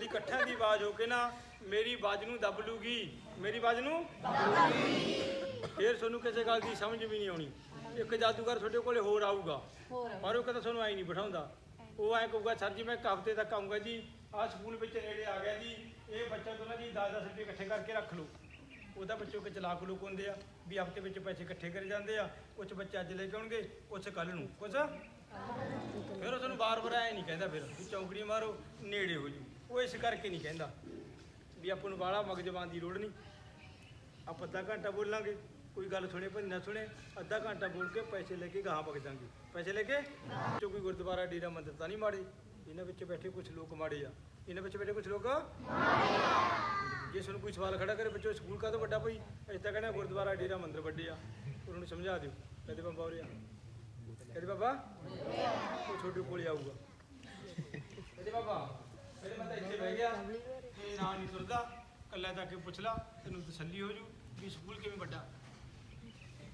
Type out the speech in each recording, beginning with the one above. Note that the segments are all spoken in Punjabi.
ਇਕੱਠਿਆਂ ਦੀ ਆਵਾਜ਼ ਹੋ ਕੇ ਨਾ ਮੇਰੀ ਆਵਾਜ਼ ਨੂੰ ਦੱਬ ਲੂਗੀ, ਮੇਰੀ ਆਵਾਜ਼ ਨੂੰ ਫਿਰ ਤੁਹਾਨੂੰ ਕਿਸੇ ਗੱਲ ਦੀ ਸਮਝ ਵੀ ਨਹੀਂ ਆਉਣੀ। ਇੱਕ ਜਾਦੂਗਰ ਤੁਹਾਡੇ ਕੋਲੇ ਹੋਰ ਆਊਗਾ, ਪਰ ਉਹ ਕਦੇ ਤੁਹਾਨੂੰ ਐਂ ਨਹੀਂ ਬਿਠਾਉਂਦਾ। ਉਹ ਐਂ ਕਹੂਗਾ ਸਰ ਜੀ ਮੈਂ ਇੱਕ ਹਫ਼ਤੇ ਤੱਕ ਆਊਂਗਾ ਜੀ, ਆਹ ਸਕੂਲ ਵਿੱਚ ਨੇੜੇ ਆ ਗਿਆ ਜੀ, ਇਹ ਬੱਚਾ ਤੋਂ ਨਾ ਜੀ 10-10 ਰੁਪਏ ਇਕੱਠੇ ਕਰਕੇ ਰੱਖ ਲਓ। ਉਹਦਾ ਬੱਚੋਂ ਕਿ ਚਲਾਕ ਲੋਕ ਹੁੰਦੇ ਆ ਵੀ ਹਫ਼ਤੇ ਵਿੱਚ ਪੈਸੇ ਇਕੱਠੇ ਕਰੇ ਜਾਂਦੇ ਆ, ਕੁਛ ਬੱਚੇ ਅੱਜ ਲੈ ਕੇ ਆਉਣਗੇ, ਕੁਛ ਕੱਲ੍ਹ ਨੂੰ, ਕੁਛ ਫਿਰ ਉਹ ਤੁਹਾਨੂੰ ਵਾਰ-ਵਾਰ ਐਂ ਨਹੀਂ ਕਹਿੰਦਾ ਫਿਰ ਵੀ ਚੌਂਕੜੀ ਮਾਰੋ ਨੇੜੇ ਹੋ ਜੂ। ਉਹ ਇਸ ਕਰਕੇ ਨਹੀਂ ਕਹਿੰਦਾ ਵੀ ਆਪਾਂ ਨੂੰ ਬਾਹਲਾ ਮਗਜ਼ਬਾਨ ਦੀ ਲੋੜ ਨਹੀਂ। ਆਪਾਂ ਅੱਧਾ ਘੰਟਾ ਬੋਲਾਂਗੇ, ਕੋਈ ਗੱਲ ਸੁਣੇ ਭਾਵੇਂ ਨਾ ਸੁਣੇ, ਅੱਧਾ ਘੰਟਾ ਬੋਲ ਕੇ ਪੈਸੇ ਲੈ ਕੇ ਗਾਹਾਂ ਵਗ ਜਾਵਾਂਗੇ। ਪੈਸੇ ਲੈ ਕੇ ਚੋ ਕੋਈ ਗੁਰਦੁਆਰਾ ਡੇਰਾ ਮੰਦਰ ਤਾਂ ਨਹੀਂ ਮਾੜੇ, ਇਹਨਾਂ ਵਿੱਚ ਬੈਠੇ ਕੁਛ ਲੋਕ ਮਾੜੇ ਆ, ਇਹਨਾਂ ਵਿੱਚ ਬੈਠੇ ਕੁਛ ਲੋਕ ਜੇ ਤੁਹਾਨੂੰ ਕੋਈ ਸਵਾਲ ਖੜਾ ਕਰੇ ਬੱਚੋ ਸਕੂਲ ਕਾਹਤੋਂ ਵੱਡਾ ਭਾਈ, ਅਸੀਂ ਤਾਂ ਕਹਿੰਦੇ ਗੁਰਦੁਆਰਾ ਡੇਰਾ ਮੰਦਰ ਵੱਡੇ ਆ, ਉਹਨਾਂ ਨੂੰ ਸਮਝਾ ਦਿਓ। ਕਦੇ ਬਾਬਾ ਉਰੇ ਆ, ਕਦੇ ਬਾਬਾ ਉਹ ਤੁਹਾਡੇ ਕੋਲ ਆਊਗਾ, ਕਦੇ ਬਾਬਾ ਮੇਰੇ ਮੈਂ ਤਾਂ ਇੱਥੇ ਬਹਿ ਗਿਆ ਤੇ ਨਾਲ ਨਹੀਂ ਤੁਰਦਾ, ਇਕੱਲਾ ਜਾ ਕੇ ਪੁੱਛ ਲਾ ਤੈਨੂੰ ਤਸੱਲੀ ਹੋ ਜੂ ਵੀ ਸਕੂਲ ਕਿਵੇਂ ਵੱਡਾ।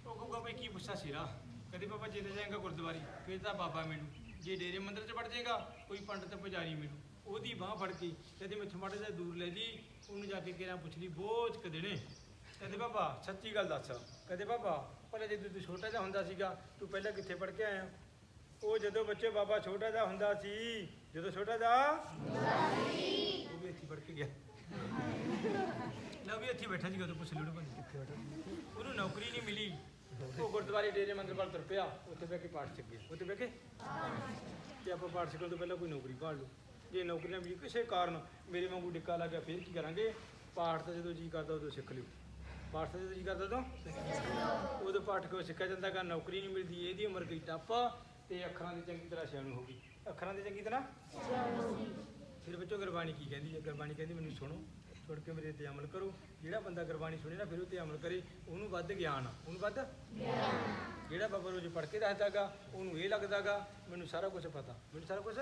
ਉਹ ਕਹੂਗਾ ਭਾਈ ਕੀ ਪੁੱਛਾ ਸਿਰਾ। ਕਦੇ ਬਾਬਾ ਜੇ ਜਾਏਗਾ ਗੁਰਦੁਆਰੇ ਫਿਰ ਤਾਂ ਬਾਬਾ ਮੈਨੂੰ, ਜੇ ਡੇਰੇ ਮੰਦਰ 'ਚ ਵੜ ਜਾਏਗਾ ਕੋਈ ਪੰਡਤ ਪੁਜਾਰੀ ਮੈਨੂੰ, ਉਹਦੀ ਬਾਂਹ ਫੜ ਕੇ ਕਦੇ ਮੈਥੋਂ ਮਾੜਾ ਜਿਹਾ ਦੂਰ ਲੈ ਲਈ, ਉਹਨੂੰ ਜਾ ਕੇ ਕਿਹੜਾ ਪੁੱਛ ਲਈ ਬੋਝ ਕ ਦੇਣੇ। ਕਦੇ ਬਾਬਾ ਸੱਚੀ ਗੱਲ ਦੱਸ, ਕਦੇ ਬਾਬਾ ਪਹਿਲਾਂ ਜਦੋਂ ਤੂੰ ਛੋਟਾ ਜਿਹਾ ਹੁੰਦਾ ਸੀਗਾ ਤੂੰ ਪਹਿਲਾਂ ਕਿੱਥੇ ਪੜ੍ਹ ਕੇ ਆਇਆ। ਉਹ ਜਦੋਂ ਬੱਚੇ ਬਾਬਾ ਛੋਟਾ ਜਿਹਾ ਹੁੰਦਾ ਸੀ, ਜਦੋਂ ਛੋਟਾ ਜਿਹਾ ਉਹ ਵੀ ਇੱਥੇ ਪੜ੍ਹ ਕੇ ਗਿਆ ਨਾ, ਵੀ ਇੱਥੇ ਬੈਠਾ ਸੀਗਾ, ਤੂੰ ਪੁੱਛ ਲਿਓ ਕਿੱਥੇ ਬੈਠਾ, ਉਹਨੂੰ ਨੌਕਰੀ ਨਹੀਂ ਮਿਲੀ। ਉਹ ਗੁਰਦੁਆਰੇ ਡੇਰੇ ਮੰਦਰ ਵੱਲ ਤੁਰ ਪਿਆ, ਉੱਥੇ ਬਹਿ ਕੇ ਪਾਠ ਛੱਗੇ, ਉੱਥੇ ਬਹਿ ਕੇ ਤੇ ਆਪਾਂ ਪਾਠ ਛੱਕਣ ਤੋਂ ਪਹਿਲਾਂ ਕੋਈ ਨੌਕਰੀ ਭਾਲ ਲਓ। ਜੇ ਨੌਕਰੀ ਨਾ ਮਿਲੀ ਕਿਸੇ ਕਾਰਨ ਮੇਰੇ ਵਾਂਗੂ ਡਿੱਕਾ ਲੱਗ ਗਿਆ ਫਿਰ ਕੀ ਕਰਾਂਗੇ। ਪਾਠ ਤਾਂ ਜਦੋਂ ਜੀ ਕਰਦਾ ਉਦੋਂ ਸਿੱਖ ਲਿਓ, ਪਾਠ ਤਾਂ ਜਦੋਂ ਜੀ ਕਰਦਾ ਉਦੋਂ ਪਾਠ ਕਿਉਂ ਸਿੱਖਿਆ ਜਾਂਦਾ ਗਾ। ਨੌਕਰੀ ਨਹੀਂ ਮਿਲਦੀ, ਇਹਦੀ ਉਮਰ ਗਈ ਟੱਪ ਤੇ ਅੱਖਰਾਂ ਦੀ ਚੰਗੀ ਤਰ੍ਹਾਂ ਸਿਆਣੂ ਹੋ ਗਈ, ਅੱਖਰਾਂ ਦੀ ਚੰਗੀ ਤਰ੍ਹਾਂ ਫਿਰ ਬੱਚੋ ਗੁਰਬਾਣੀ ਕੀ ਕਹਿੰਦੀ ਹੈ। ਗੁਰਬਾਣੀ ਕਹਿੰਦੀ ਮੈਨੂੰ ਸੁਣੋ, ਸੁਣ ਕੇ ਮੇਰੇ 'ਤੇ ਅਮਲ ਕਰੋ। ਜਿਹੜਾ ਬੰਦਾ ਗੁਰਬਾਣੀ ਸੁਣੇ ਨਾ ਫਿਰ ਉਹ 'ਤੇ ਅਮਲ ਕਰੇ, ਉਹਨੂੰ ਵੱਧ ਗਿਆਨ ਆ, ਉਹਨੂੰ ਵੱਧ ਜਿਹੜਾ ਬਾਬਾ ਰੋਜ਼ ਪੜ੍ਹ ਕੇ ਦੱਸਦਾ ਗਾ ਉਹਨੂੰ ਇਹ ਲੱਗਦਾ ਗਾ ਮੈਨੂੰ ਸਾਰਾ ਕੁਛ ਪਤਾ, ਮੈਨੂੰ ਸਾਰਾ ਕੁਛ।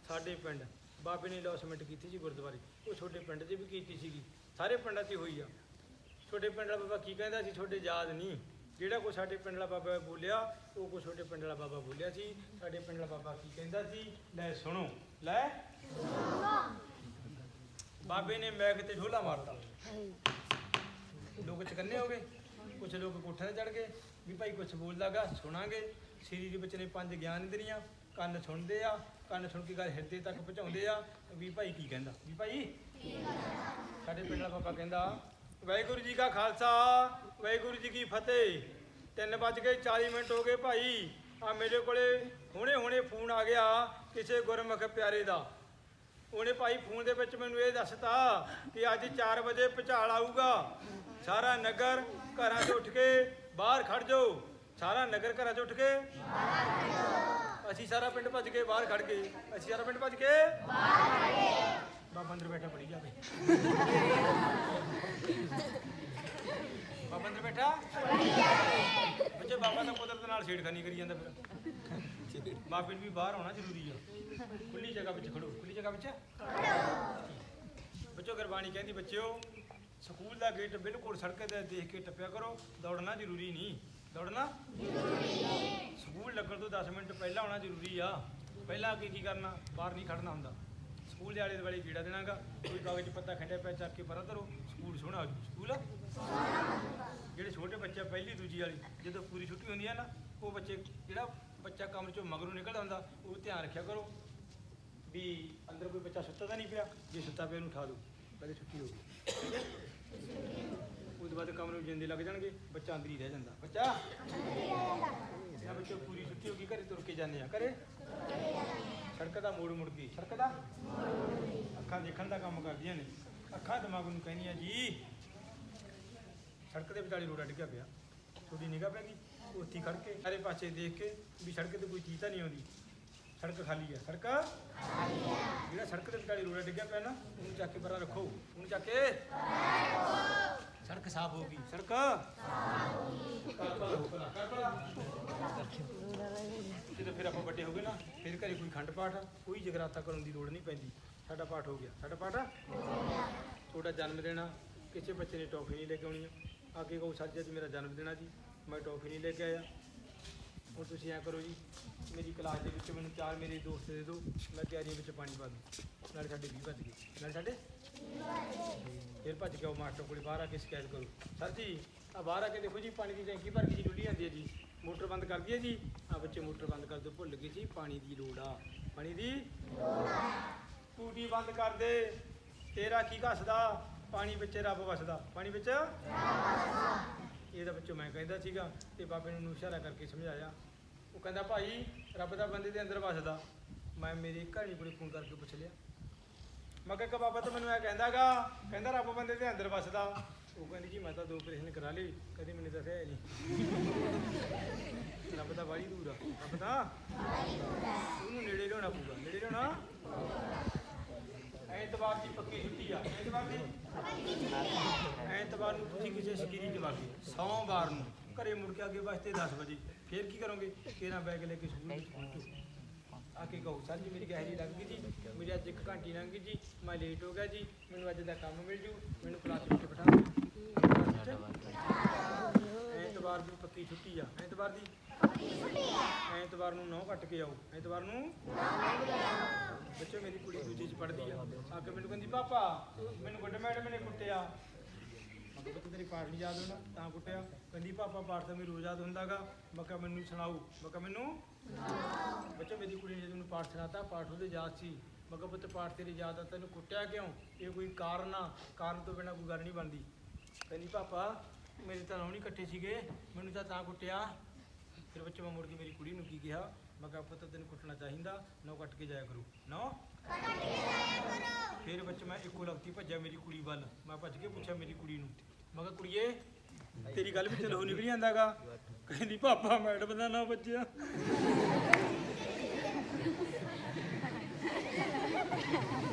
ਸਾਡੇ ਪਿੰਡ ਬਾਬੇ ਨੇ ਅਨਾਉਂਸਮੈਂਟ ਕੀਤੀ ਸੀ ਗੁਰਦੁਆਰੇ, ਉਹ ਛੋਟੇ ਪਿੰਡ 'ਚ ਵੀ ਕੀਤੀ ਸੀਗੀ, ਸਾਰੇ ਪਿੰਡਾਂ 'ਚ ਹੋਈ ਆ। ਛੋਟੇ ਪਿੰਡ ਵਾਲਾ ਬਾਬਾ ਕੀ ਕਹਿੰਦਾ ਸੀ ਤੁਹਾਡੇ ਯਾਦ ਨਹੀਂ, ਜਿਹੜਾ ਕੋਈ ਸਾਡੇ ਪਿੰਡ ਵਾਲਾ ਬਾਬਾ ਬੋਲਿਆ ਉਹ ਕੋਈ ਛੋਟੇ ਪਿੰਡ ਵਾਲਾ ਬਾਬਾ ਬੋਲਿਆ ਸੀ। ਸਾਡੇ ਪਿੰਡ ਵਾਲਾ ਬਾਬਾ ਕੀ ਕਹਿੰਦਾ ਸੀ, ਲੈ ਸੁਣੋ, ਲੈ ਬਾਬੇ ਨੇ ਮੈਕ ਤੇ ਢੋਲਾ ਮਾਰਤਾ, ਲੋਕ ਚਕੰਨੇ ਹੋ ਗਏ, ਕੁਛ ਲੋਕ ਕੋਠੇ 'ਤੇ ਚੜ੍ਹ ਗਏ ਵੀ ਭਾਈ ਕੁਛ ਬੋਲਦਾ ਗਾ ਸੁਣਾਂਗੇ। ਸਰੀਰ ਵਿੱਚ ਨੇ 5 ਗਿਆਨ ਇੰਦਰੀਆਂ, ਕੰਨ ਸੁਣਦੇ ਆ, ਕੰਨ ਸੁਣ ਕੇ ਗੱਲ ਹਿਰਦੇ ਤੱਕ ਪਹੁੰਚਾਉਂਦੇ ਆ ਵੀ ਭਾਈ ਕੀ ਕਹਿੰਦਾ, ਵੀ ਭਾਈ ਸਾਡੇ ਪਿੰਡ ਵਾਲਾ ਬਾਬਾ ਕਹਿੰਦਾ ਵਾਹਿਗੁਰੂ ਜੀ ਕਾ ਖਾਲਸਾ ਵਾਹਿਗੁਰੂ ਜੀ ਕੀ ਫਤਿਹ। 3:40 ਹੋ ਗਏ ਭਾਈ, ਆ ਮੇਰੇ ਕੋਲੇ ਹੁਣੇ ਫੋਨ ਆ ਗਿਆ ਕਿਸੇ ਗੁਰਮੁਖ ਪਿਆਰੇ ਦਾ। ਉਹਨੇ ਭਾਈ ਫੋਨ ਦੇ ਵਿੱਚ ਮੈਨੂੰ ਇਹ ਦੱਸਤਾ ਕਿ ਅੱਜ 4 ਵਜੇ ਭੁਚਾਲ ਆਊਗਾ, ਸਾਰਾ ਨਗਰ ਘਰਾਂ 'ਚ ਉੱਠ ਕੇ ਬਾਹਰ ਖੜ ਜਾਓ, ਸਾਰਾ ਨਗਰ ਘਰਾਂ 'ਚ ਉੱਠ ਕੇ ਅਸੀਂ ਸਾਰਾ ਪਿੰਡ ਭੱਜ ਕੇ ਬਾਹਰ ਖੜ ਗਏ, ਅਸੀਂ ਸਾਰਾ ਪਿੰਡ ਭੱਜ ਕੇ ਬਾਬਾ ਅੰਦਰ ਬੈਠਾ ਪੜੀ ਜਾਵੇ, ਬਾਬਾ ਅੰਦਰ ਬੈਠਾ ਬੱਚੇ, ਬਾਬਾ ਤਾਂ ਕੁਦਰਤ ਨਾਲ ਛੇੜਖਾਨੀ ਕਰੀ ਜਾਂਦਾ। ਫਿਰ ਬਾਬੇ ਨੂੰ ਵੀ ਬਾਹਰ ਆਉਣਾ ਜ਼ਰੂਰੀ ਆ, ਖੁੱਲੀ ਜਗ੍ਹਾ ਵਿੱਚ ਖੜੋ, ਖੁੱਲੀ ਜਗ੍ਹਾ ਵਿੱਚ ਬੱਚੋ। ਗੁਰਬਾਣੀ ਕਹਿੰਦੀ ਬੱਚਿਓ ਸਕੂਲ ਦਾ ਗੇਟ ਬਿਲਕੁਲ ਸੜਕ ਤੇ ਦੇਖ ਕੇ ਟੱਪਿਆ ਕਰੋ, ਦੌੜਨਾ ਜ਼ਰੂਰੀ ਨਹੀਂ, ਦੌੜਨਾ ਸਕੂਲ ਲੱਗਣ ਤੋਂ 10 ਮਿੰਟ ਪਹਿਲਾਂ ਆਉਣਾ ਜ਼ਰੂਰੀ ਆ। ਪਹਿਲਾਂ ਅੱਗੇ ਕੀ ਕਰਨਾ, ਬਾਹਰ ਨਹੀਂ ਖੜਨਾ ਹੁੰਦਾ। ਸਕੂਲ ਦੇ ਆਲੇ ਦੁਆਲੇ ਕੀੜਾ ਦੇਣਾਗਾ, ਕੋਈ ਕਾਗਜ਼ ਪੱਤਾ ਖੰਡਿਆ ਪਿਆ ਚੱਕ ਕੇ ਪਰਾਂ ਧਰੋ, ਸਕੂਲ ਸੋਹਣਾ ਹੋ ਜੂ। ਸਕੂਲ ਜਿਹੜੇ ਛੋਟੇ ਬੱਚੇ ਪਹਿਲੀ ਦੂਜੀ ਵਾਲੀ ਜਦੋਂ ਪੂਰੀ ਛੁੱਟੀ ਹੁੰਦੀ ਆ ਨਾ, ਉਹ ਬੱਚੇ ਜਿਹੜਾ ਬੱਚਾ ਕਮਰੇ 'ਚੋਂ ਮਗਰੋਂ ਨਿਕਲਦਾ ਹੁੰਦਾ ਉਹ ਧਿਆਨ ਰੱਖਿਆ ਕਰੋ ਵੀ ਅੰਦਰ ਕੋਈ ਬੱਚਾ ਸੁੱਤਾ ਤਾਂ ਨਹੀਂ ਪਿਆ, ਜੇ ਸੁੱਤਾ ਪਿਆ ਉਹਨੂੰ ਉਠਾ ਦਿਓ, ਪਹਿਲੇ ਛੁੱਟੀ ਹੋ ਗਈ। ਉਹਦੇ ਬਾਅਦ ਕਮਰੇ ਨੂੰ ਜਿੰਦੇ ਲੱਗ ਜਾਣਗੇ, ਬੱਚਾ ਅੰਦਰ ਹੀ ਰਹਿ ਜਾਂਦਾ। ਬੱਚਾ ਜਾਂ ਬੱਚੇ ਪੂਰੀ ਛੁੱਟੀ ਹੋ ਗਈ ਘਰੇ ਤੁਰ ਕੇ ਜਾਂਦੇ ਆ, ਘਰੇ ਸੜਕ ਦਾ ਮੁੜ ਗਈ, ਸੜਕ ਦਾ ਅੱਖਾਂ ਦੇਖਣ ਦਾ ਕੰਮ ਕਰਦੀਆਂ ਨੇ, ਅੱਖਾਂ ਦਿਮਾਗ ਨੂੰ ਕਹਿੰਦੀਆਂ ਜੀ ਸੜਕ ਦੇ ਵਿਚਾਲੇ ਰੋੜਾ ਡਿੱਗਿਆ ਪਿਆ, ਤੁਹਾਡੀ ਨਿਗਾਹ ਪੈ ਗਈ ਉੱਥੇ ਖੜ ਕੇ ਸਾਰੇ ਪਾਸੇ ਦੇਖ ਕੇ ਵੀ ਸੜਕ ਤੇ ਕੋਈ ਚੀਜ਼ ਤਾਂ ਨਹੀਂ ਆਉਂਦੀ, ਸੜਕ ਖਾਲੀ ਆ, ਸੜਕ ਜਿਹੜਾ ਸੜਕ ਦੇ ਵਿਚਾਲੇ ਰੋੜਾ ਡਿੱਗਿਆ ਪਿਆ ਨਾ ਉਹਨੂੰ ਚੱਕ ਕੇ ਪਰਾਂ ਰੱਖੋ, ਉਹਨੂੰ ਚੱਕ ਕੇ ਸੜਕ ਸਾਫ਼ ਹੋ ਗਈ, ਸੜਕ ਜਦੋਂ ਫਿਰ ਆਪਾਂ ਵੱਡੇ ਹੋ ਗਏ ਨਾ ਫਿਰ ਘਰੇ ਕੋਈ ਖੰਡ ਪਾਠ ਕੋਈ ਜਗਰਾਤਾ ਕਰਨ ਦੀ ਲੋੜ ਨਹੀਂ ਪੈਂਦੀ, ਸਾਡਾ ਪਾਠ ਹੋ ਗਿਆ, ਸਾਡਾ ਪਾਠ ਤੁਹਾਡਾ ਜਨਮ ਦਿਨ, ਕਿਸੇ ਬੱਚੇ ਨੇ ਟੌਫੀ ਨਹੀਂ ਲੈ ਕੇ ਆਉਣੀ ਆ, ਅੱਗੇ ਕਹੋ ਸੱਚ ਅੱਜ ਮੇਰਾ ਜਨਮ ਦਿਨ ਆ ਜੀ ਮੈਂ ਟੌਫੀ ਨਹੀਂ ਲੈ ਕੇ ਆਇਆ, ਹੁਣ ਤੁਸੀਂ ਐਂ ਕਰੋ ਜੀ, ਮੇਰੀ ਕਲਾਸ ਦੇ ਵਿੱਚ ਮੈਨੂੰ 4 ਮੇਰੇ ਦੋਸਤ ਦੇ ਦਿਓ, ਮੈਂ ਤਿਆਰੀਆਂ ਵਿੱਚ ਪਾਣੀ ਪਾ ਦੂੰ। ਨਾਲੇ ਸਾਡੇ 20 ਵੱਜ ਗਏ, ਨਾਲੇ ਸਾਡੇ ਫਿਰ ਭੱਜ ਕੇ ਆਓ ਮਾਸਟਰ ਕੋਲ, ਬਾਹਰ ਆ ਕੇ ਸ਼ਿਕਾਇਤ ਕਰੋ, ਸਰ ਜੀ ਆ ਬਾਹਰ ਆ ਕੇ ਦੇਖੋ ਜੀ ਪਾਣੀ ਦੀ ਟੈਂਕੀ ਭਰ ਕੇ ਜੀ ਡੁੱਲੀ ਜਾਂਦੀ ਹੈ ਜੀ, ਮੋਟਰ ਬੰਦ ਕਰ ਦਈਏ ਜੀ। ਆ ਬੱਚੇ ਮੋਟਰ ਬੰਦ ਕਰ ਦਿਓ, ਭੁੱਲ ਗਏ ਜੀ ਪਾਣੀ ਦੀ ਲੋੜ ਆ, ਪਾਣੀ ਦੀ ਟੂਟੀ ਬੰਦ ਕਰ ਦੇ, ਤੇਰਾ ਕੀ ਘਸਦਾ, ਪਾਣੀ ਵਿੱਚ ਰੱਬ ਵਸਦਾ, ਪਾਣੀ ਵਿੱਚ ਇਹਦਾ ਬੱਚੋਂ ਮੈਂ ਕਹਿੰਦਾ ਸੀਗਾ ਤੇ ਬਾਬੇ ਨੂੰ ਇਸ਼ਾਰਾ ਕਰਕੇ ਸਮਝਾਇਆ। ਉਹ ਕਹਿੰਦਾ ਭਾਈ ਰੱਬ ਦਾ ਬੰਦੇ ਦੇ ਅੰਦਰ ਵਸਦਾ। ਮੈਂ ਮੇਰੀ ਘੜੀ ਕੋਲ ਫੋਨ ਕਰਕੇ ਪੁੱਛ ਲਿਆ, ਮੈਂ ਕਿਹਾ ਬਾਬਾ ਤਾਂ ਮੈਨੂੰ ਇਹ ਕਹਿੰਦਾਗਾ, ਕਹਿੰਦਾ ਰੱਬ ਬੰਦੇ ਦੇ ਅੰਦਰ ਵਸਦਾ। ਉਹ ਕਹਿੰਦੀ ਜੀ ਮੈਂ ਤਾਂ 2 ਆਪਰੇਸ਼ਨ ਕਰਾ ਲਏ, ਕਦੇ ਮੈਨੂੰ ਦੱਸਿਆ ਨਹੀਂ। ਰੱਬ ਤਾਂ ਬਾਹਲੀ ਦੂਰ ਆ, ਰੱਬ ਤਾਂ ਉਹਨੂੰ ਨੇੜੇ ਲਿਆਉਣਾ ਪਊਗਾ, ਨੇੜੇ ਲਿਆਉਣਾ। ਐਤਵਾਰ ਦੀ ਪੱਕੀ ਛੁੱਟੀ ਆ, ਐਤਵਾਰ ਨੂੰ ਤੁਸੀਂ ਕਿਸੇ ਸਕੀਰੀ 'ਚ ਵਾਗੇ, ਸੋਮਵਾਰ ਨੂੰ ਘਰੇ ਮੁੜ ਕੇ ਅੱਗੇ ਵਾਸਤੇ 10 ਵਜੇ। ਫਿਰ ਕੀ ਕਰੋਗੇ? ਕਿਹੜਾ ਬੈਗ ਲੈ ਕੇ ਸਕੂਲ ਵਿੱਚ ਪਹੁੰਚੋ, ਆ ਕੇ ਕਹੋ ਸਰ ਜੀ ਮੇਰੀ ਗੈਰੀ ਲੱਗ ਗਈ ਜੀ, ਮੇਰੀ ਅੱਜ 1 ਘੰਟੀ ਲੰਘ ਗਈ ਜੀ, ਮੈਂ ਲੇਟ ਹੋ ਗਿਆ ਜੀ, ਮੈਨੂੰ ਅੱਜ ਦਾ ਕੰਮ ਮਿਲ ਜੂ, ਮੈਨੂੰ ਕਲਾਸ ਵਿੱਚ ਬਿਠਾ ਦਿਓ। ਐਤਵਾਰ ਦੀ ਪੱਕੀ ਛੁੱਟੀ ਆ, ਐਤਵਾਰ ਦੀ ਐਤਵਾਰ ਨੂੰ 9 ਕੱਟ ਕੇ ਆਓ, ਐਤਵਾਰ ਨੂੰ। ਬੱਚੋ ਮੇਰੀ ਕੁੜੀ ਦੂਜੀ 'ਚ ਪੜ੍ਹਦੀ ਆ ਕੇ ਮੈਨੂੰ ਕਹਿੰਦੀ ਪਾਪਾ ਮੈਨੂੰ ਗੁੱਡ ਮੈਡਮ ਨੇ ਕੁੱਟਿਆ। ਮੈਂ ਕਿਹਾ ਬੱਚੇ ਤੇਰੀ ਪਾਠ ਨਹੀਂ ਯਾਦ ਹੋਣਾ ਤਾਂ ਕੁੱਟਿਆ। ਕਹਿੰਦੀ ਪਾਪਾ ਪਾਠ ਤਾਂ ਮੈਨੂੰ ਰੋਜ਼ ਯਾਦ ਹੁੰਦਾ ਗਾ। ਮੈਂ ਕਿਹਾ ਮੈਨੂੰ ਸੁਣਾਓ, ਮੈਂ ਕਿਹਾ ਮੈਨੂੰ। ਬੱਚੋ ਮੇਰੀ ਕੁੜੀ ਨੇ ਜਦੋਂ ਮੈਨੂੰ ਪਾਠ ਸੁਣਾਤਾ, ਪਾਠ ਉਹਦੇ ਯਾਦ ਸੀ। ਮੈਂ ਕਿਹਾ ਪੁੱਤ ਪਾਠ ਤੇਰੀ ਯਾਦ ਆ, ਤੈਨੂੰ ਕੁੱਟਿਆ ਕਿਉਂ? ਇਹ ਕੋਈ ਕਾਰਨ ਆ, ਕਾਰਨ ਤੋਂ ਬਿਨਾਂ ਕੋਈ ਗੱਲ ਨਹੀਂ ਬਣਦੀ। ਕਹਿੰਦੀ ਪਾਪਾ ਮੇਰੇ ਤਾਂ ਨੌਂ ਨਹੀਂ ਇਕੱਠੇ ਸੀਗੇ, ਮੈਨੂੰ ਤਾਂ ਕੁੱਟਿਆ। ਫਿਰ ਬੱਚੇ ਮੈਂ ਮੁੜ ਕੇ ਮੇਰੀ ਕੁੜੀ ਨੂੰ ਕੀ ਕਿਹਾ, ਮੈਂ ਕਿਹਾ ਪੁੱਤ ਤੈਨੂੰ ਕੁੱਟਣਾ ਚਾਹੀਦਾ, 9 ਕੱਟ ਕੇ ਜਾਇਆ ਕਰੋ, 9 ਫਿਰ ਬੱਚੇ ਮੈਂ ਇੱਕੋ ਲਗਤੀ ਭੱਜਿਆ ਮੇਰੀ ਕੁੜੀ ਵੱਲ। ਮੈਂ ਭੱਜ ਕੇ ਪੁੱਛਿਆ ਮੇਰੀ ਕੁੜੀ ਨੂੰ, ਮੈਂ ਕਿਹਾ ਕੁੜੀਏ ਤੇਰੀ ਗੱਲ ਵਿੱਚ ਲਹੂ ਨਿਕਲ ਜਾਂਦਾਗਾ। ਕਹਿੰਦੀ ਪਾਪਾ ਮੈਡਮ ਦਾ ਨਾਂ ਬੱਚਿਆ।